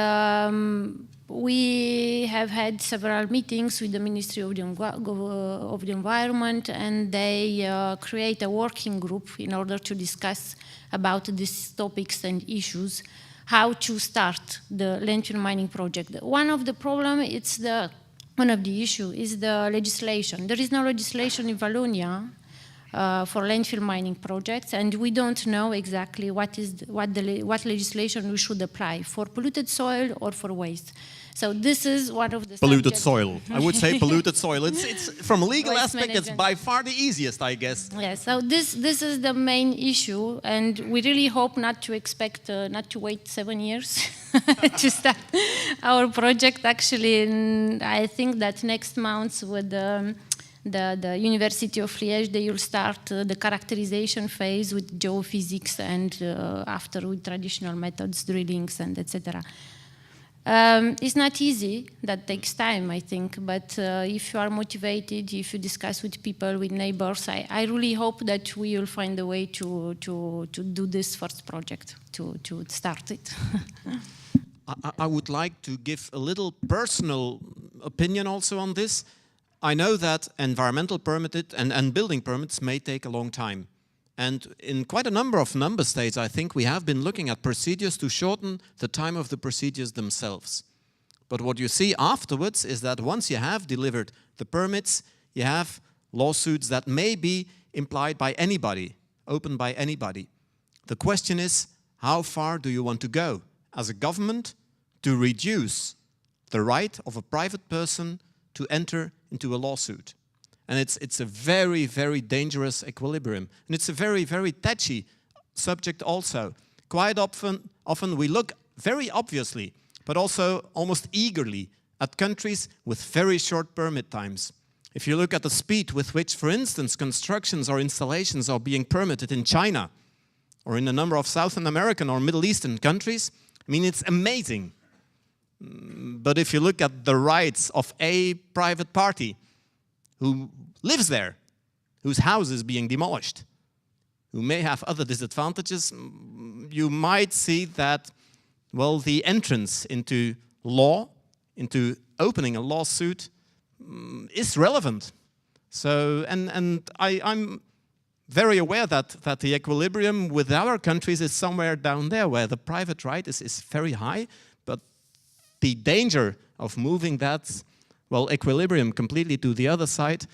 we have had several meetings with the Ministry of the Environment, and they create a working group in order to discuss about these topics and issues, how to start the landfill mining project. One of the issue is the legislation. There is no legislation in Wallonia for landfill mining projects, and we don't know exactly what legislation we should apply for polluted soil or for waste. So this is one of the Polluted subjects. soil. I would say polluted soil. It's from a legal Waste aspect, it's management. by far the easiest, I guess. Yeah, so this is the main issue, and we really hope not to wait 7 years to start our project. Actually, I think that next month with the University of Liège, they will start the characterization phase with geophysics, and after with traditional methods, drillings, and etc. It's not easy, that takes time, I think, but if you are motivated, if you discuss with people, with neighbors, I really hope that we will find a way to do this first project, to start it. I would like to give a little personal opinion also on this. I know that environmental permitted and building permits may take a long time. And in quite a number of member states, I think we have been looking at procedures to shorten the time of the procedures themselves. But what you see afterwards is that once you have delivered the permits, you have lawsuits that may be implied by anybody, opened by anybody. The question is, how far do you want to go as a government to reduce the right of a private person to enter into a lawsuit? And it's a very, very dangerous equilibrium. And it's a very, very touchy subject also. Quite often we look very obviously, but also almost eagerly, at countries with very short permit times. If you look at the speed with which, for instance, constructions or installations are being permitted in China, or in a number of South American or Middle Eastern countries, I mean, it's amazing. But if you look at the rights of a private party who lives there, whose house is being demolished, who may have other disadvantages, you might see that, well, the entrance into law, into opening a lawsuit, is relevant. So, and I'm very aware that the equilibrium with our countries is somewhere down there, where the private right is very high, but the danger of moving that, well, equilibrium completely to the other side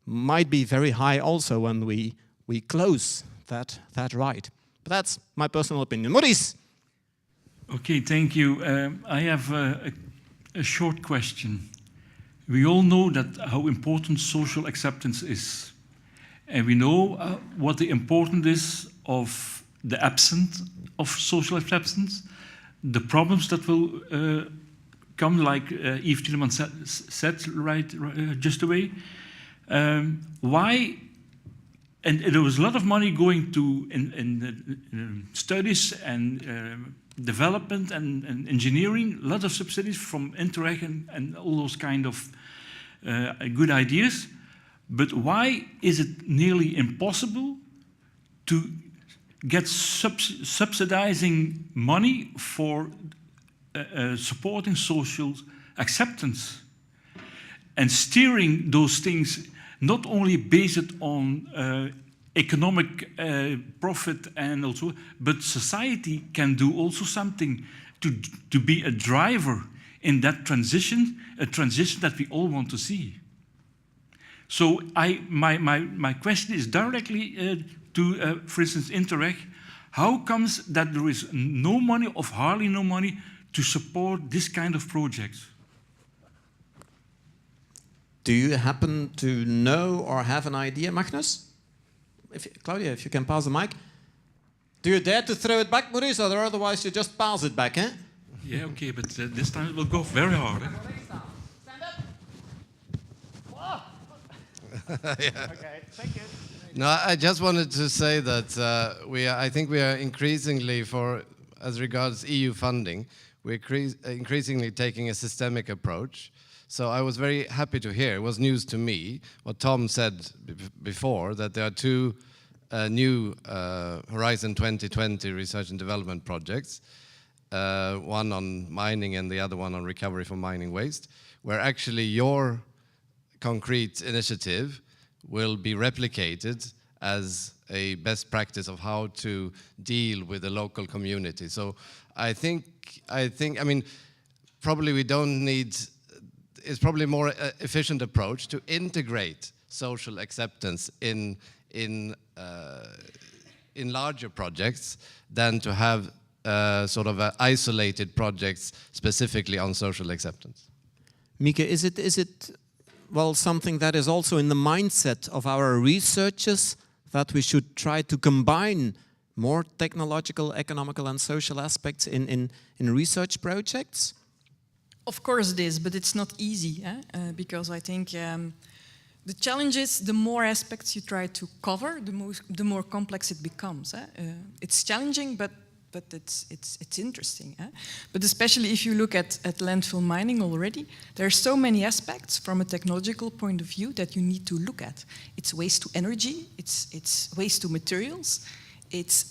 might be very high also when we close that right. But that's my personal opinion. Maurice? Okay, thank you. I have a short question. We all know how important social acceptance is. And we know what the importance is of the absence of social acceptance, the problems that will come, like Yves Tielemans said just away. Why? And there was a lot of money going to in studies and development and engineering, a lot of subsidies from Interreg and all those kind of good ideas. But why is it nearly impossible to get subsidizing money for supporting social acceptance and steering those things, not only based on economic profit and also, but society can do also something to be a driver in that transition, a transition that we all want to see. So my question is directly to, for instance, Interreg. How comes that there is no money, or hardly no money, to support this kind of projects? Do you happen to know or have an idea, Magnus? Claudia, if you can pass the mic. Do you dare to throw it back, Maurice, or otherwise you just pass it back, eh? Yeah, okay, but this time it will go very hard. Eh? Yeah. Okay, thank you. No, I just wanted to say that I think we are increasingly, as regards EU funding, we're increasingly taking a systemic approach. So I was very happy to hear, it was news to me, what Tom said before, that there are two new Horizon 2020 research and development projects, one on mining and the other one on recovery from mining waste, where actually your concrete initiative will be replicated as a best practice of how to deal with the local community. So I mean, probably we don't need, it's probably a more efficient approach to integrate social acceptance in larger projects than to have sort of isolated projects specifically on social acceptance. Mieke, is it well, something that is also in the mindset of our researchers, that we should try to combine more technological, economical and social aspects in research projects? Of course it is, but it's not easy, because I think the challenge is the more aspects you try to cover, the more complex it becomes. It's challenging, but it's interesting. But especially if you look at landfill mining already, there are so many aspects from a technological point of view that you need to look at. It's waste to energy, it's waste to materials, it's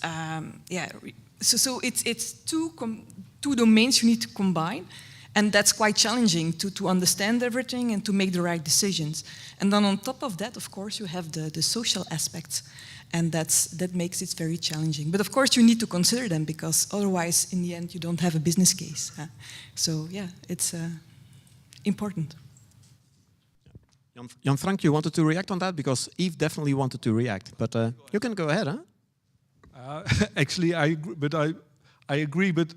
so it's two domains you need to combine. And that's quite challenging to understand everything and to make the right decisions. And then on top of that, of course, you have the social aspects. And that makes it very challenging. But of course, you need to consider them, because otherwise, in the end, you don't have a business case. So yeah, it's important. Jan-Frank, you wanted to react on that? Because Yves definitely wanted to react. But you can go ahead, huh? Actually, I agree, but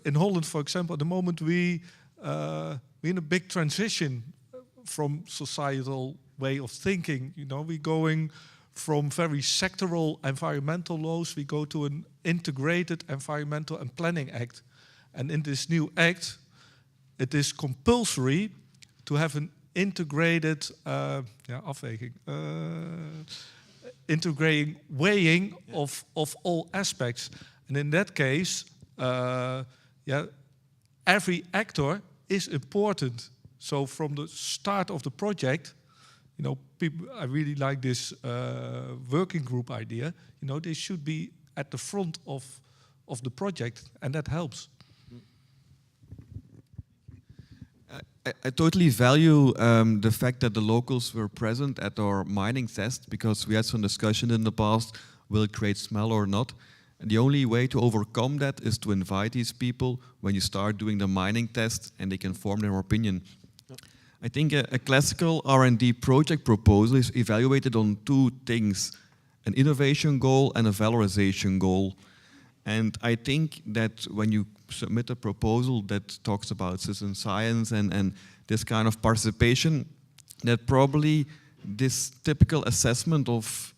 in Holland, for example, at the moment we're in a big transition from societal way of thinking. You know, we're going from very sectoral environmental laws, we go to an integrated environmental and planning act. And in this new act, it is compulsory to have an integrated afweging, integrating weighing of all aspects. And in that case, every actor is important. So from the start of the project, you know, people, I really like this working group idea. You know, they should be at the front of the project, and that helps. I totally value the fact that the locals were present at our mining test, because we had some discussion in the past, will it create smell or not? And the only way to overcome that is to invite these people when you start doing the mining test, and they can form their opinion. I think a classical R&D project proposal is evaluated on two things: an innovation goal and a valorization goal. And I think that when you submit a proposal that talks about citizen science and this kind of participation, that probably this typical assessment of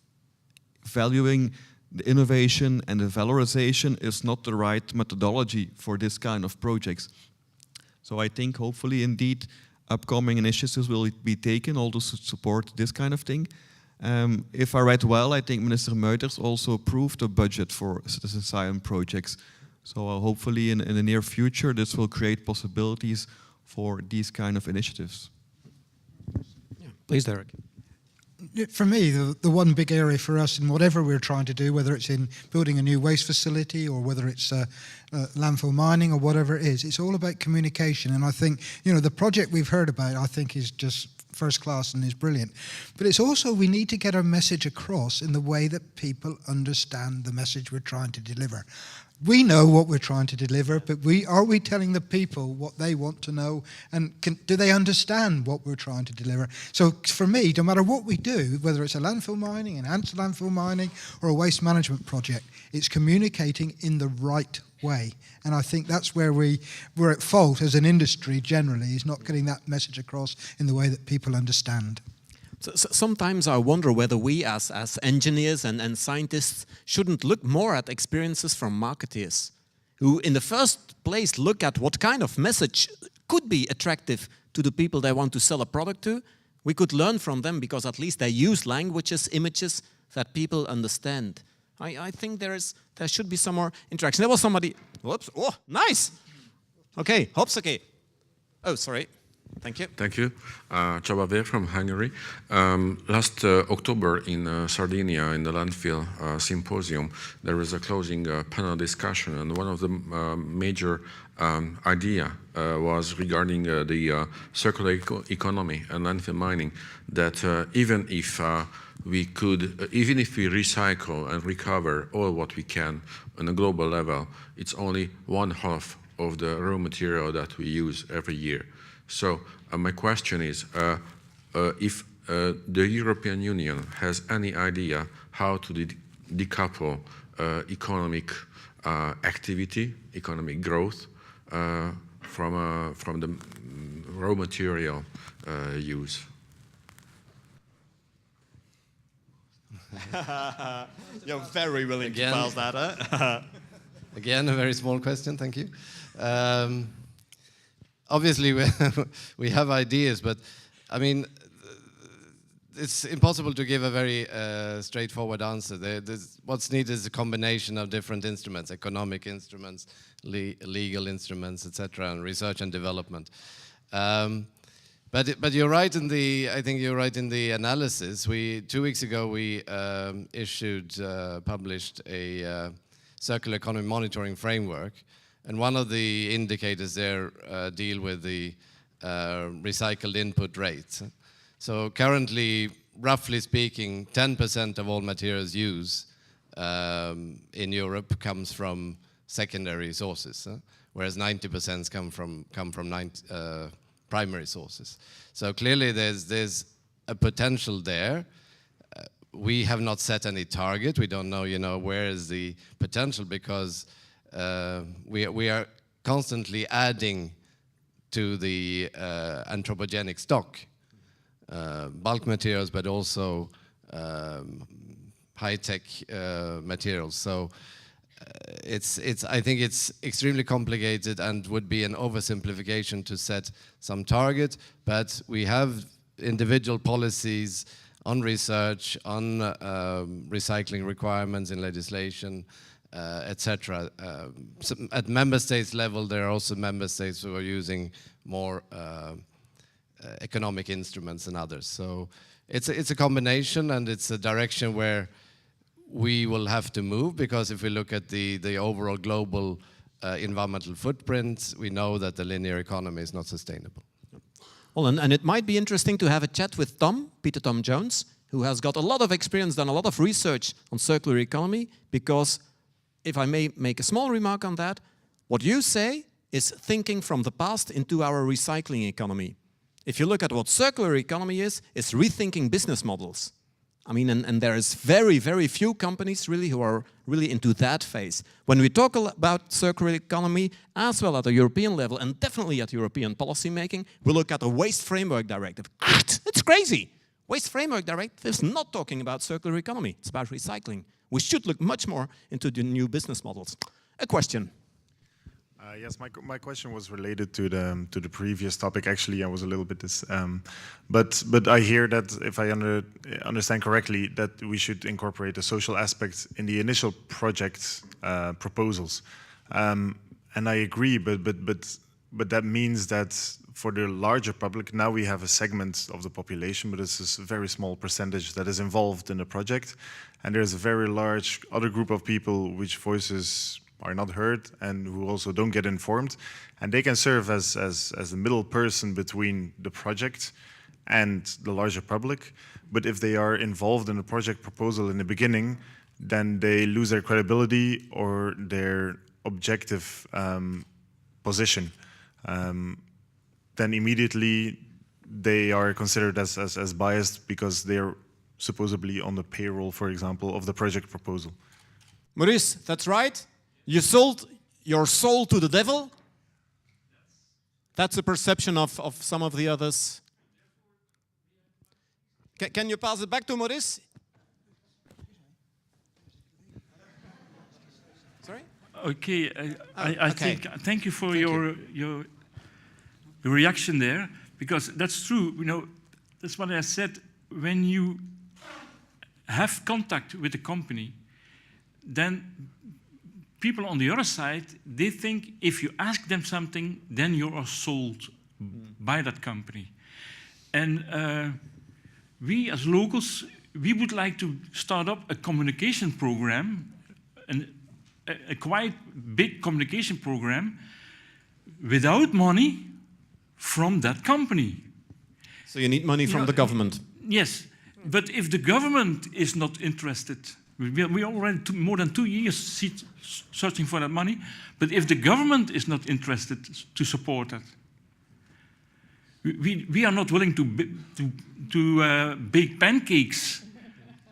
valuing the innovation and the valorization is not the right methodology for this kind of projects. So I think hopefully indeed upcoming initiatives will be taken also to support this kind of thing. If I read well, I think Minister Muiters also approved a budget for citizen science projects. So hopefully in the near future, this will create possibilities for these kind of initiatives. Yeah. Please, Derek. For me, the one big area for us in whatever we're trying to do, whether it's in building a new waste facility or whether it's landfill mining or whatever it is, it's all about communication. And I think, you know, the project we've heard about, I think is just first class and is brilliant. But it's also, we need to get our message across in the way that people understand the message we're trying to deliver. We know what we're trying to deliver, but are we telling the people what they want to know, and do they understand what we're trying to deliver? So for me, no matter what we do, whether it's a landfill mining, enhanced landfill mining, or a waste management project, it's communicating in the right way. And I think that's where we're at fault as an industry generally, is not getting that message across in the way that people understand. So sometimes I wonder whether we as engineers and scientists shouldn't look more at experiences from marketeers, who in the first place look at what kind of message could be attractive to the people they want to sell a product to. We could learn from them because at least they use languages, images that people understand. I think there should be some more interaction. There was somebody, whoops, oh, nice. Okay, hops, okay. Oh, sorry. Thank you. Thank you. Csaba Vér from Hungary. Last October in Sardinia, in the landfill symposium, there was a closing panel discussion, and one of the major idea was regarding the circular economy and landfill mining, that even if we recycle and recover all what we can on a global level, it's only 1/2 of the raw material that we use every year. So my question is, if the European Union has any idea how to decouple economic activity, economic growth from the raw material use. You're very willing to pass that, huh? Again, a very small question, thank you. Obviously, we have ideas, but I mean, it's impossible to give a very straightforward answer. What's needed is a combination of different instruments, economic instruments, legal instruments, etc., and research and development. But you're right in I think you're right in the analysis. 2 weeks ago we published a circular economy monitoring framework, and one of the indicators there deal with the recycled input rates. So currently, roughly speaking, 10% of all materials used in Europe comes from secondary sources, whereas 90% come from primary sources. So clearly, there's a potential there. We have not set any target. We don't know, where is the potential, because we are constantly adding to the anthropogenic stock, bulk materials, but also high-tech materials. So I think it's extremely complicated and would be an oversimplification to set some target, but we have individual policies on research, on recycling requirements in legislation, etc. At member states level, there are also member states who are using more economic instruments than others. So it's a combination, and it's a direction where we will have to move, because if we look at the overall global environmental footprint, we know that the linear economy is not sustainable. Well, and it might be interesting to have a chat with Peter Tom Jones, who has got a lot of experience, done a lot of research on circular economy, because if I may make a small remark on that, what you say is thinking from the past into our recycling economy. If you look at what circular economy is, it's rethinking business models. I mean, and there is very, very few companies really who are really into that phase. When we talk about circular economy, as well at the European level, and definitely at European policy making, we look at the Waste Framework Directive. It's crazy! Waste Framework Directive is not talking about circular economy, it's about recycling. We should look much more into the new business models. A question. Yes, my question was related to the previous topic. Actually, I was a little bit but I hear that, if I understand correctly, that we should incorporate the social aspects in the initial project proposals, and I agree. But that means that for the larger public, now we have a segment of the population, but it's a very small percentage that is involved in the project, and there's a very large other group of people which voices are not heard and who also don't get informed, and they can serve as a middle person between the project and the larger public. But if they are involved in the project proposal in the beginning, then they lose their credibility or their objective position. Then immediately they are considered as biased because they're supposedly on the payroll, for example, of the project proposal. Maurice, that's right. You sold your soul to the devil? That's a perception of some of the others. Can you pass it back to Maurice? Sorry? Okay, I think, thank you for your reaction there, because that's true. You know, that's what I said. When you have contact with the company, then people on the other side, they think if you ask them something, then you are sold by that company. And we as locals, we would like to start up a communication program, a quite big communication program, without money from that company. So you need money from the government? Yes, but if the government is not interested, we are already more than 2 years searching for that money, but if the government is not interested to support that, we are not willing to bake pancakes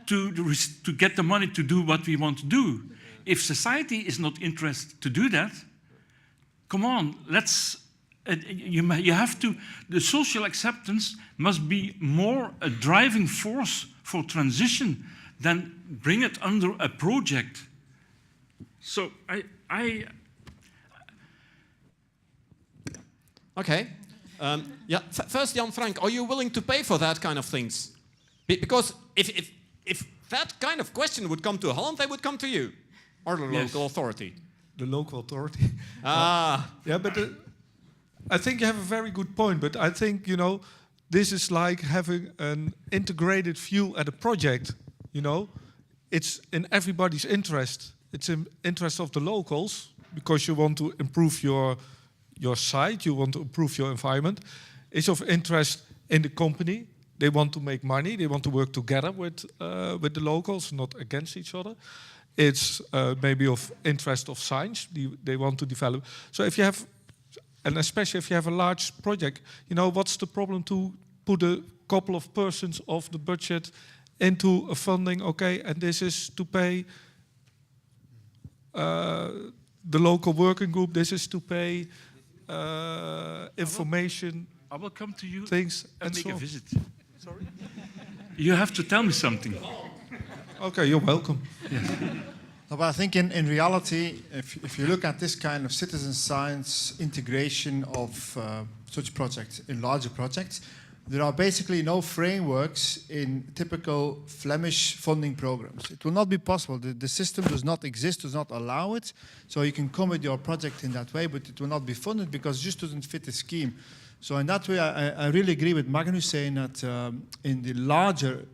to get the money to do what we want to do. If society is not interested to do that, come on, let's. You have to. The social acceptance must be more a driving force for transition than bring it under a project. So Okay. Yeah. First, Jan Frank, are you willing to pay for that kind of things? Because if that kind of question would come to Holland, they would come to you, or the local authority. The local authority. Yeah, but I think you have a very good point. But I think, you know, this is like having an integrated view at a project. You know, it's in everybody's interest. It's in interest of the locals, because you want to improve your site, you want to improve your environment. It's of interest in the company. They want to make money. They want to work together with the locals, not against each other. It's maybe of interest of science. They want to develop. So if you have, and especially if you have a large project, you know, what's the problem to put a couple of persons of the budget into a funding? Okay, and this is to pay the local working group. This is to pay information. I will come to you things and make so a visit. Sorry? You have to tell me something. Okay, you're welcome. Yes. No, but I think in reality, if you look at this kind of citizen science integration of such projects in larger projects, there are basically no frameworks in typical Flemish funding programs. It will not be possible. The system does not exist, does not allow it. So you can come with your project in that way, but it will not be funded because it just doesn't fit the scheme. So in that way, I really agree with Magnus saying that in the larger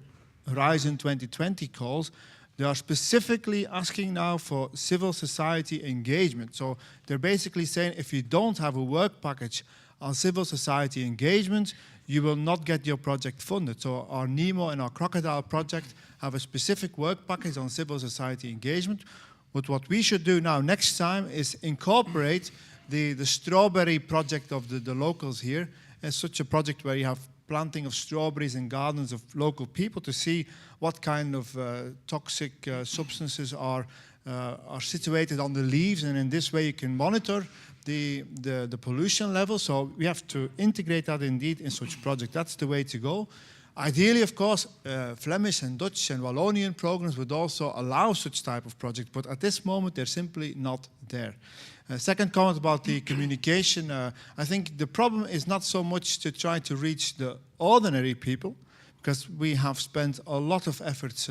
Horizon 2020 calls, they are specifically asking now for civil society engagement. So they're basically saying if you don't have a work package on civil society engagement, you will not get your project funded. So our Nemo and our Crocodile project have a specific work package on civil society engagement. But what we should do now next time is incorporate the strawberry project of the locals here as such a project where you have planting of strawberries in gardens of local people to see what kind of toxic substances are situated on the leaves, and in this way you can monitor the pollution level. So we have to integrate that indeed in such project. That's the way to go. Ideally, of course, Flemish and Dutch and Wallonian programs would also allow such type of project, but at this moment they're simply not there. Second comment about the communication. I think the problem is not so much to try to reach the ordinary people, because we have spent a lot of efforts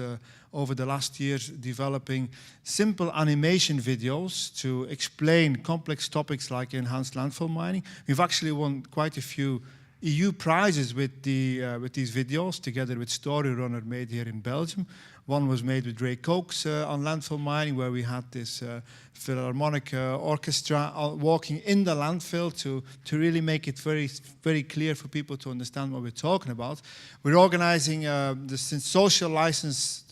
over the last years developing simple animation videos to explain complex topics like enhanced landfill mining. We've actually won quite a few EU prizes with these videos, together with Story Runner made here in Belgium. One was made with Ray Cokes on landfill mining, where we had this philharmonic orchestra walking in the landfill to really make it very, very clear for people to understand what we're talking about. We're organizing the social license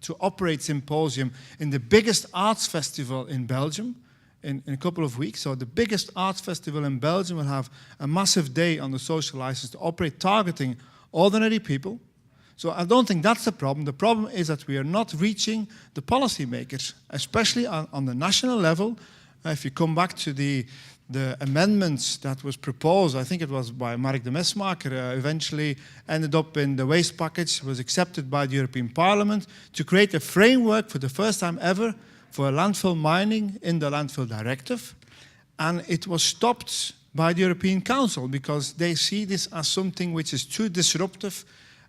to operate symposium in the biggest arts festival in Belgium in a couple of weeks. So the biggest arts festival in Belgium will have a massive day on the social license to operate, targeting ordinary people. So I don't think that's the problem. The problem is that we are not reaching the policymakers, especially on the national level. If you come back to the amendments that was proposed, I think it was by Mark de Mesmaker, eventually ended up in the waste package, was accepted by the European Parliament to create a framework for the first time ever for landfill mining in the landfill directive. And it was stopped by the European Council because they see this as something which is too disruptive,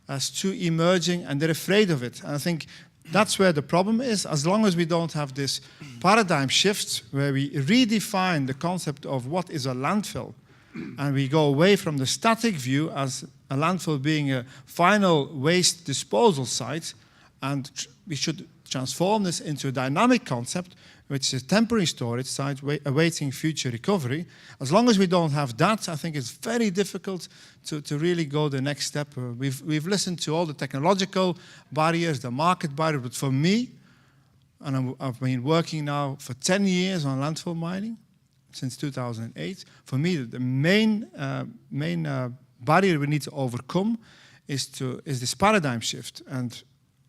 as too emerging, and they're afraid of it. And I think that's where the problem is. As long as we don't have this paradigm shift where we redefine the concept of what is a landfill, and we go away from the static view as a landfill being a final waste disposal site, and we should transform this into a dynamic concept, which is a temporary storage site awaiting future recovery. As long as we don't have that, I think it's very difficult to really go the next step. We've listened to all the technological barriers, the market barrier, but for me, and I've been working now for 10 years on landfill mining, since 2008, for me the main barrier we need to overcome is this paradigm shift. And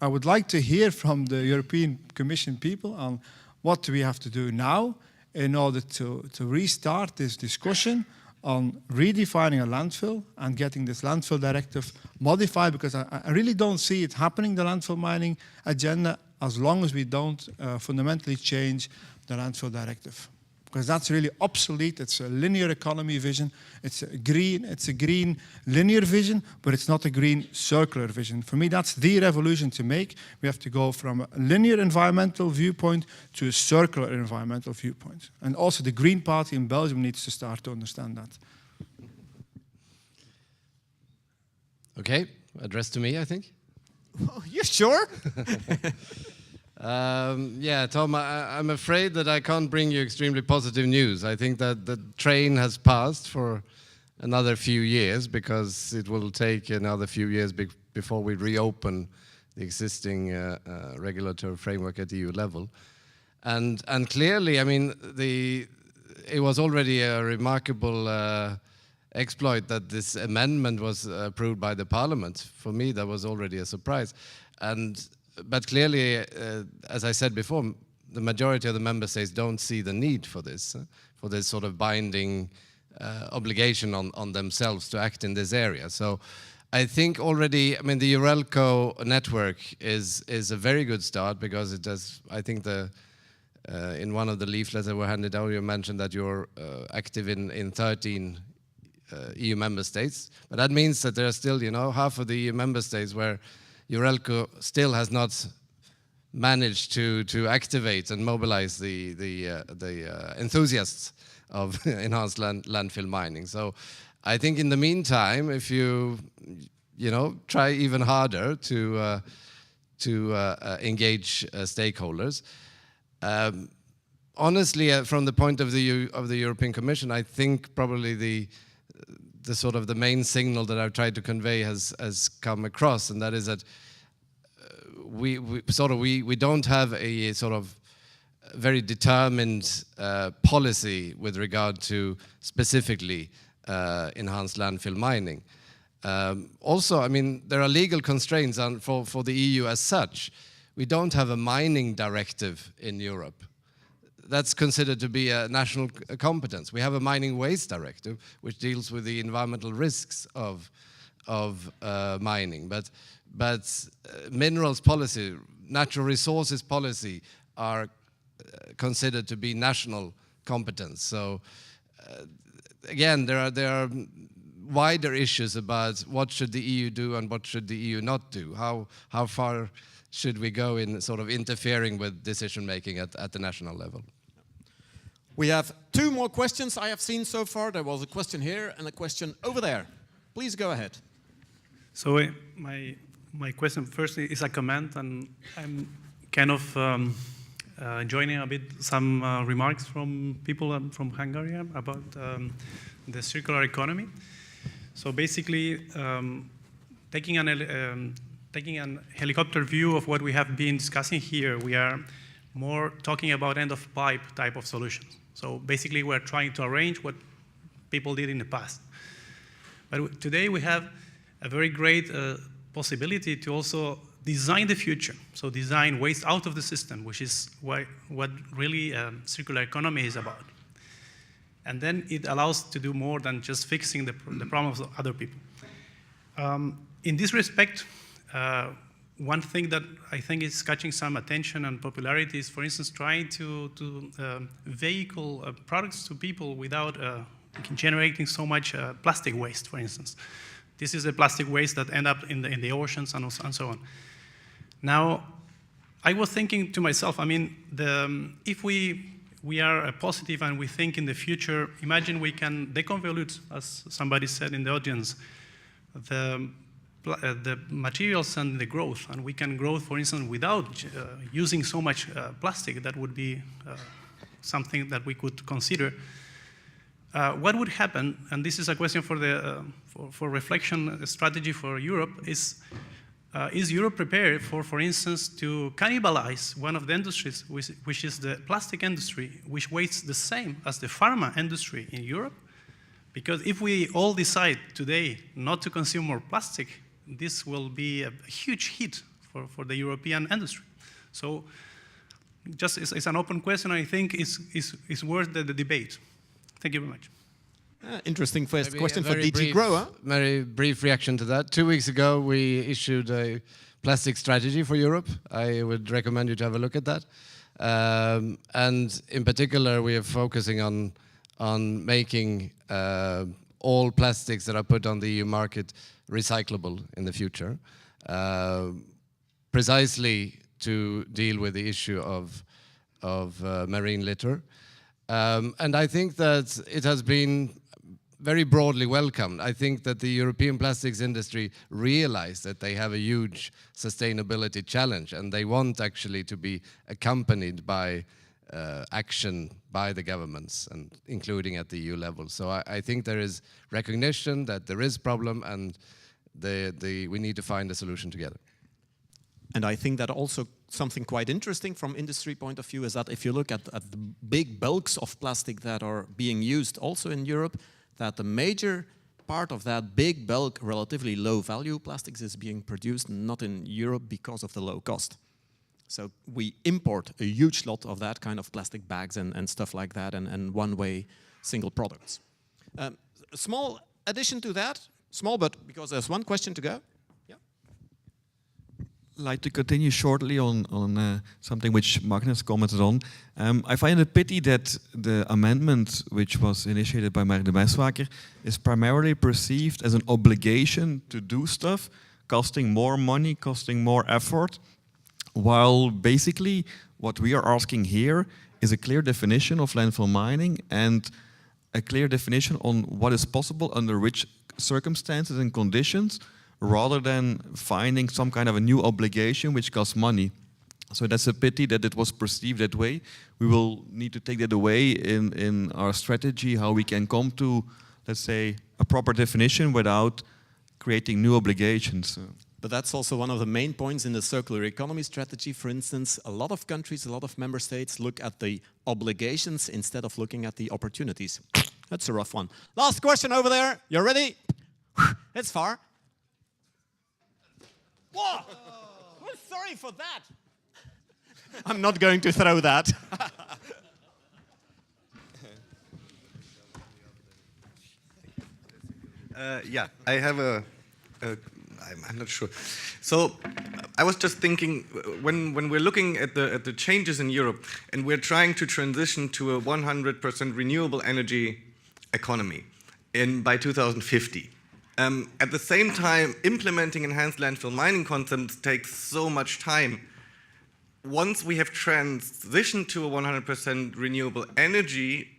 I would like to hear from the European Commission people on what do we have to do now in order to restart this discussion on redefining a landfill and getting this landfill directive modified, because I really don't see it happening, the landfill mining agenda, as long as we don't fundamentally change the landfill directive. Because that's really obsolete. It's a linear economy vision. It's a green linear vision, but it's not a green circular vision. For me, that's the revolution to make. We have to go from a linear environmental viewpoint to a circular environmental viewpoint. And also the Green Party in Belgium needs to start to understand that. Okay, addressed to me, I think. Oh, you sure? Yeah, Tom, I'm afraid that I can't bring you extremely positive news. I think that the train has passed for another few years, because it will take another few years before we reopen the existing regulatory framework at EU level. And clearly, I mean, it was already a remarkable exploit that this amendment was approved by the Parliament. For me, that was already a surprise. But clearly, as I said before, the majority of the member states don't see the need for this sort of binding obligation on themselves to act in this area. So I think already, I mean, the Eurelco network is a very good start, because it does, I think the in one of the leaflets that were handed out, you mentioned that you're active in 13 EU member states. But that means that there are still, half of the EU member states where Eurelco still has not managed to activate and mobilize the enthusiasts of enhanced landfill mining. So I think in the meantime, if you try even harder to engage stakeholders, honestly, from the point of view of the European Commission, I think probably the sort of the main signal that I've tried to convey has come across, and that is that we don't have a sort of very determined policy with regard to specifically enhanced landfill mining. Also, I mean, there are legal constraints for the EU as such. We don't have a mining directive in Europe. That's considered to be a national competence. We have a mining waste directive, which deals with the environmental risks of mining. But minerals policy, natural resources policy are considered to be national competence. So again, there are wider issues about what should the EU do and what should the EU not do. How far should we go in sort of interfering with decision making at the national level? We have two more questions I have seen so far. There was a question here and a question over there. Please go ahead. So my question first is a comment, and I'm kind of joining a bit some remarks from people from Hungary about the circular economy. So basically, taking an helicopter view of what we have been discussing here, we are more talking about end-of-pipe type of solutions. So basically, we're trying to arrange what people did in the past. But today, we have a very great possibility to also design the future. So design waste out of the system, which is what really circular economy is about. And then it allows to do more than just fixing the problems of other people. In this respect, one thing that I think is catching some attention and popularity is, for instance, trying to vehicle products to people without generating so much plastic waste, for instance. This is a plastic waste that end up in the oceans and so on. Now, I was thinking to myself, I mean, if we are positive and we think in the future, imagine we can deconvolute, as somebody said in the audience, the materials and the growth, and we can grow, for instance, without using so much plastic. That would be something that we could consider. What would happen, and this is a question for reflection strategy for Europe, is Europe prepared for instance, to cannibalize one of the industries, which is the plastic industry, which weighs the same as the pharma industry in Europe? Because if we all decide today not to consume more plastic, this will be a huge hit for the European industry. So just it's an open question, I think is worth the debate. Thank you very much. Interesting first Maybe question for very DG Grow. Very brief reaction to that. 2 weeks ago, we issued a plastic strategy for Europe. I would recommend you to have a look at that. And in particular, we are focusing on making all plastics that are put on the EU market recyclable in the future, precisely to deal with the issue of marine litter. And I think that it has been very broadly welcomed. I think that the European plastics industry realized that they have a huge sustainability challenge, and they want actually to be accompanied by action by the governments, and including at the EU level. So I think there is recognition that there is a problem, and we need to find a solution together. And I think that also something quite interesting from industry point of view is that if you look at the big bulks of plastic that are being used also in Europe, that the major part of that big bulk, relatively low value plastics is being produced not in Europe because of the low cost. So we import a huge lot of that kind of plastic bags and stuff like that, and one-way single products. A small addition to that, small, but because there's one question to go. like to continue shortly on something which Magnus commented on. I find it a pity that the amendment which was initiated by Mark de Meswaker is primarily perceived as an obligation to do stuff, costing more money, costing more effort, while basically what we are asking here is a clear definition of landfill mining and a clear definition on what is possible under which circumstances and conditions, rather than finding some kind of a new obligation which costs money. So that's a pity that it was perceived that way. We will need to take that away in our strategy, how we can come to, let's say, a proper definition without creating new obligations. But that's also one of the main points in the circular economy strategy. For instance, a lot of countries, a lot of member states look at the obligations instead of looking at the opportunities. That's a rough one. Last question over there. You ready? It's far. Whoa! Well, sorry for that. I'm not going to throw that. Yeah, I have I'm not sure. So I was just thinking, when we're looking at the changes in Europe and we're trying to transition to a 100% renewable energy economy by 2050. At the same time, implementing enhanced landfill mining concepts takes so much time. Once we have transitioned to a 100% renewable energy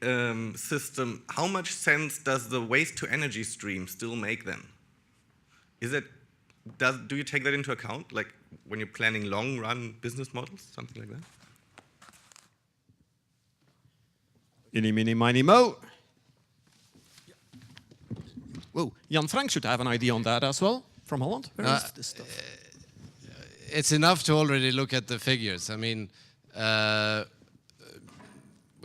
system, how much sense does the waste to energy stream still make then? Do you take that into account, like when you're planning long-run business models, something like that? Eeny, meeny, miny, mo. Whoa, Jan Frank should have an idea on that as well, from Holland. Where is this stuff? It's enough to already look at the figures. I mean, we're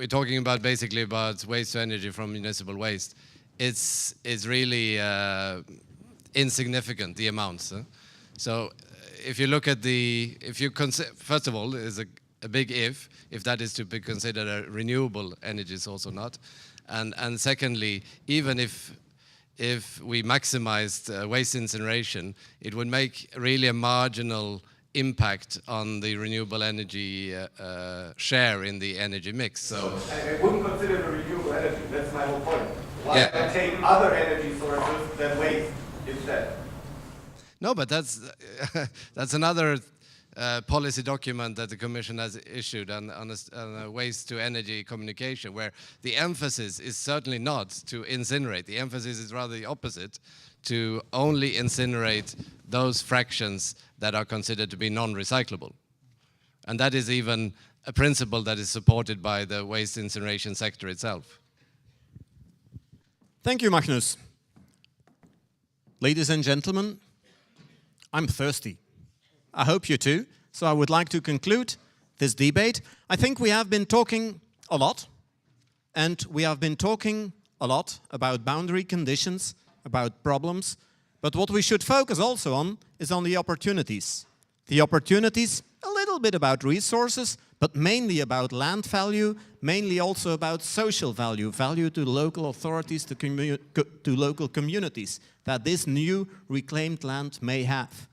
talking about basically about waste to energy from municipal waste. It's really insignificant, the amounts. So if you look at first of all, there's a big if that is to be considered a renewable energy source or not. And secondly, even if we maximized waste incineration, it would make really a marginal impact on the renewable energy share in the energy mix. So I wouldn't consider it a renewable energy. That's my whole point. Why not take other energy sources than waste instead? No, but that's another policy document that the Commission has issued on a waste to energy communication, where the emphasis is certainly not to incinerate. The emphasis is rather the opposite, to only incinerate those fractions that are considered to be non-recyclable. And that is even a principle that is supported by the waste incineration sector itself. Thank you, Magnus. Ladies and gentlemen, I'm thirsty. I hope you too. So I would like to conclude this debate. I think we have been talking a lot, and we have been talking a lot about boundary conditions, about problems, but what we should focus also on is on the opportunities. The opportunities, a little bit about resources, but mainly about land value, mainly also about social value, value to local authorities, to local communities, that this new reclaimed land may have.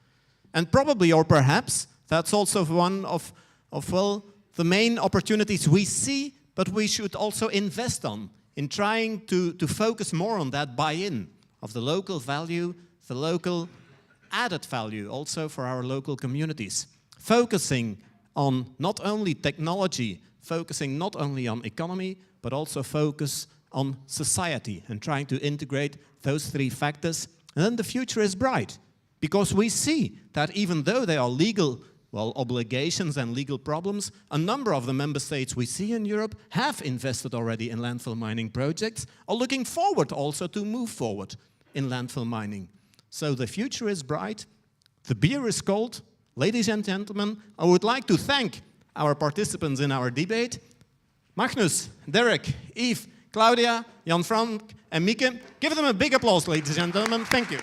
And probably, or perhaps, that's also one of the main opportunities we see, but we should also invest on, in trying to focus more on that buy-in of the local value, the local added value also for our local communities. Focusing on not only technology, focusing not only on economy, but also focus on society and trying to integrate those three factors. And then the future is bright, because we see that even though there are legal obligations and legal problems, a number of the member states we see in Europe have invested already in landfill mining projects, are looking forward also to move forward in landfill mining. So the future is bright, the beer is cold. Ladies and gentlemen, I would like to thank our participants in our debate. Magnus, Derek, Yves, Claudia, Jan Frank and Mieke. Give them a big applause, ladies and gentlemen. Thank you.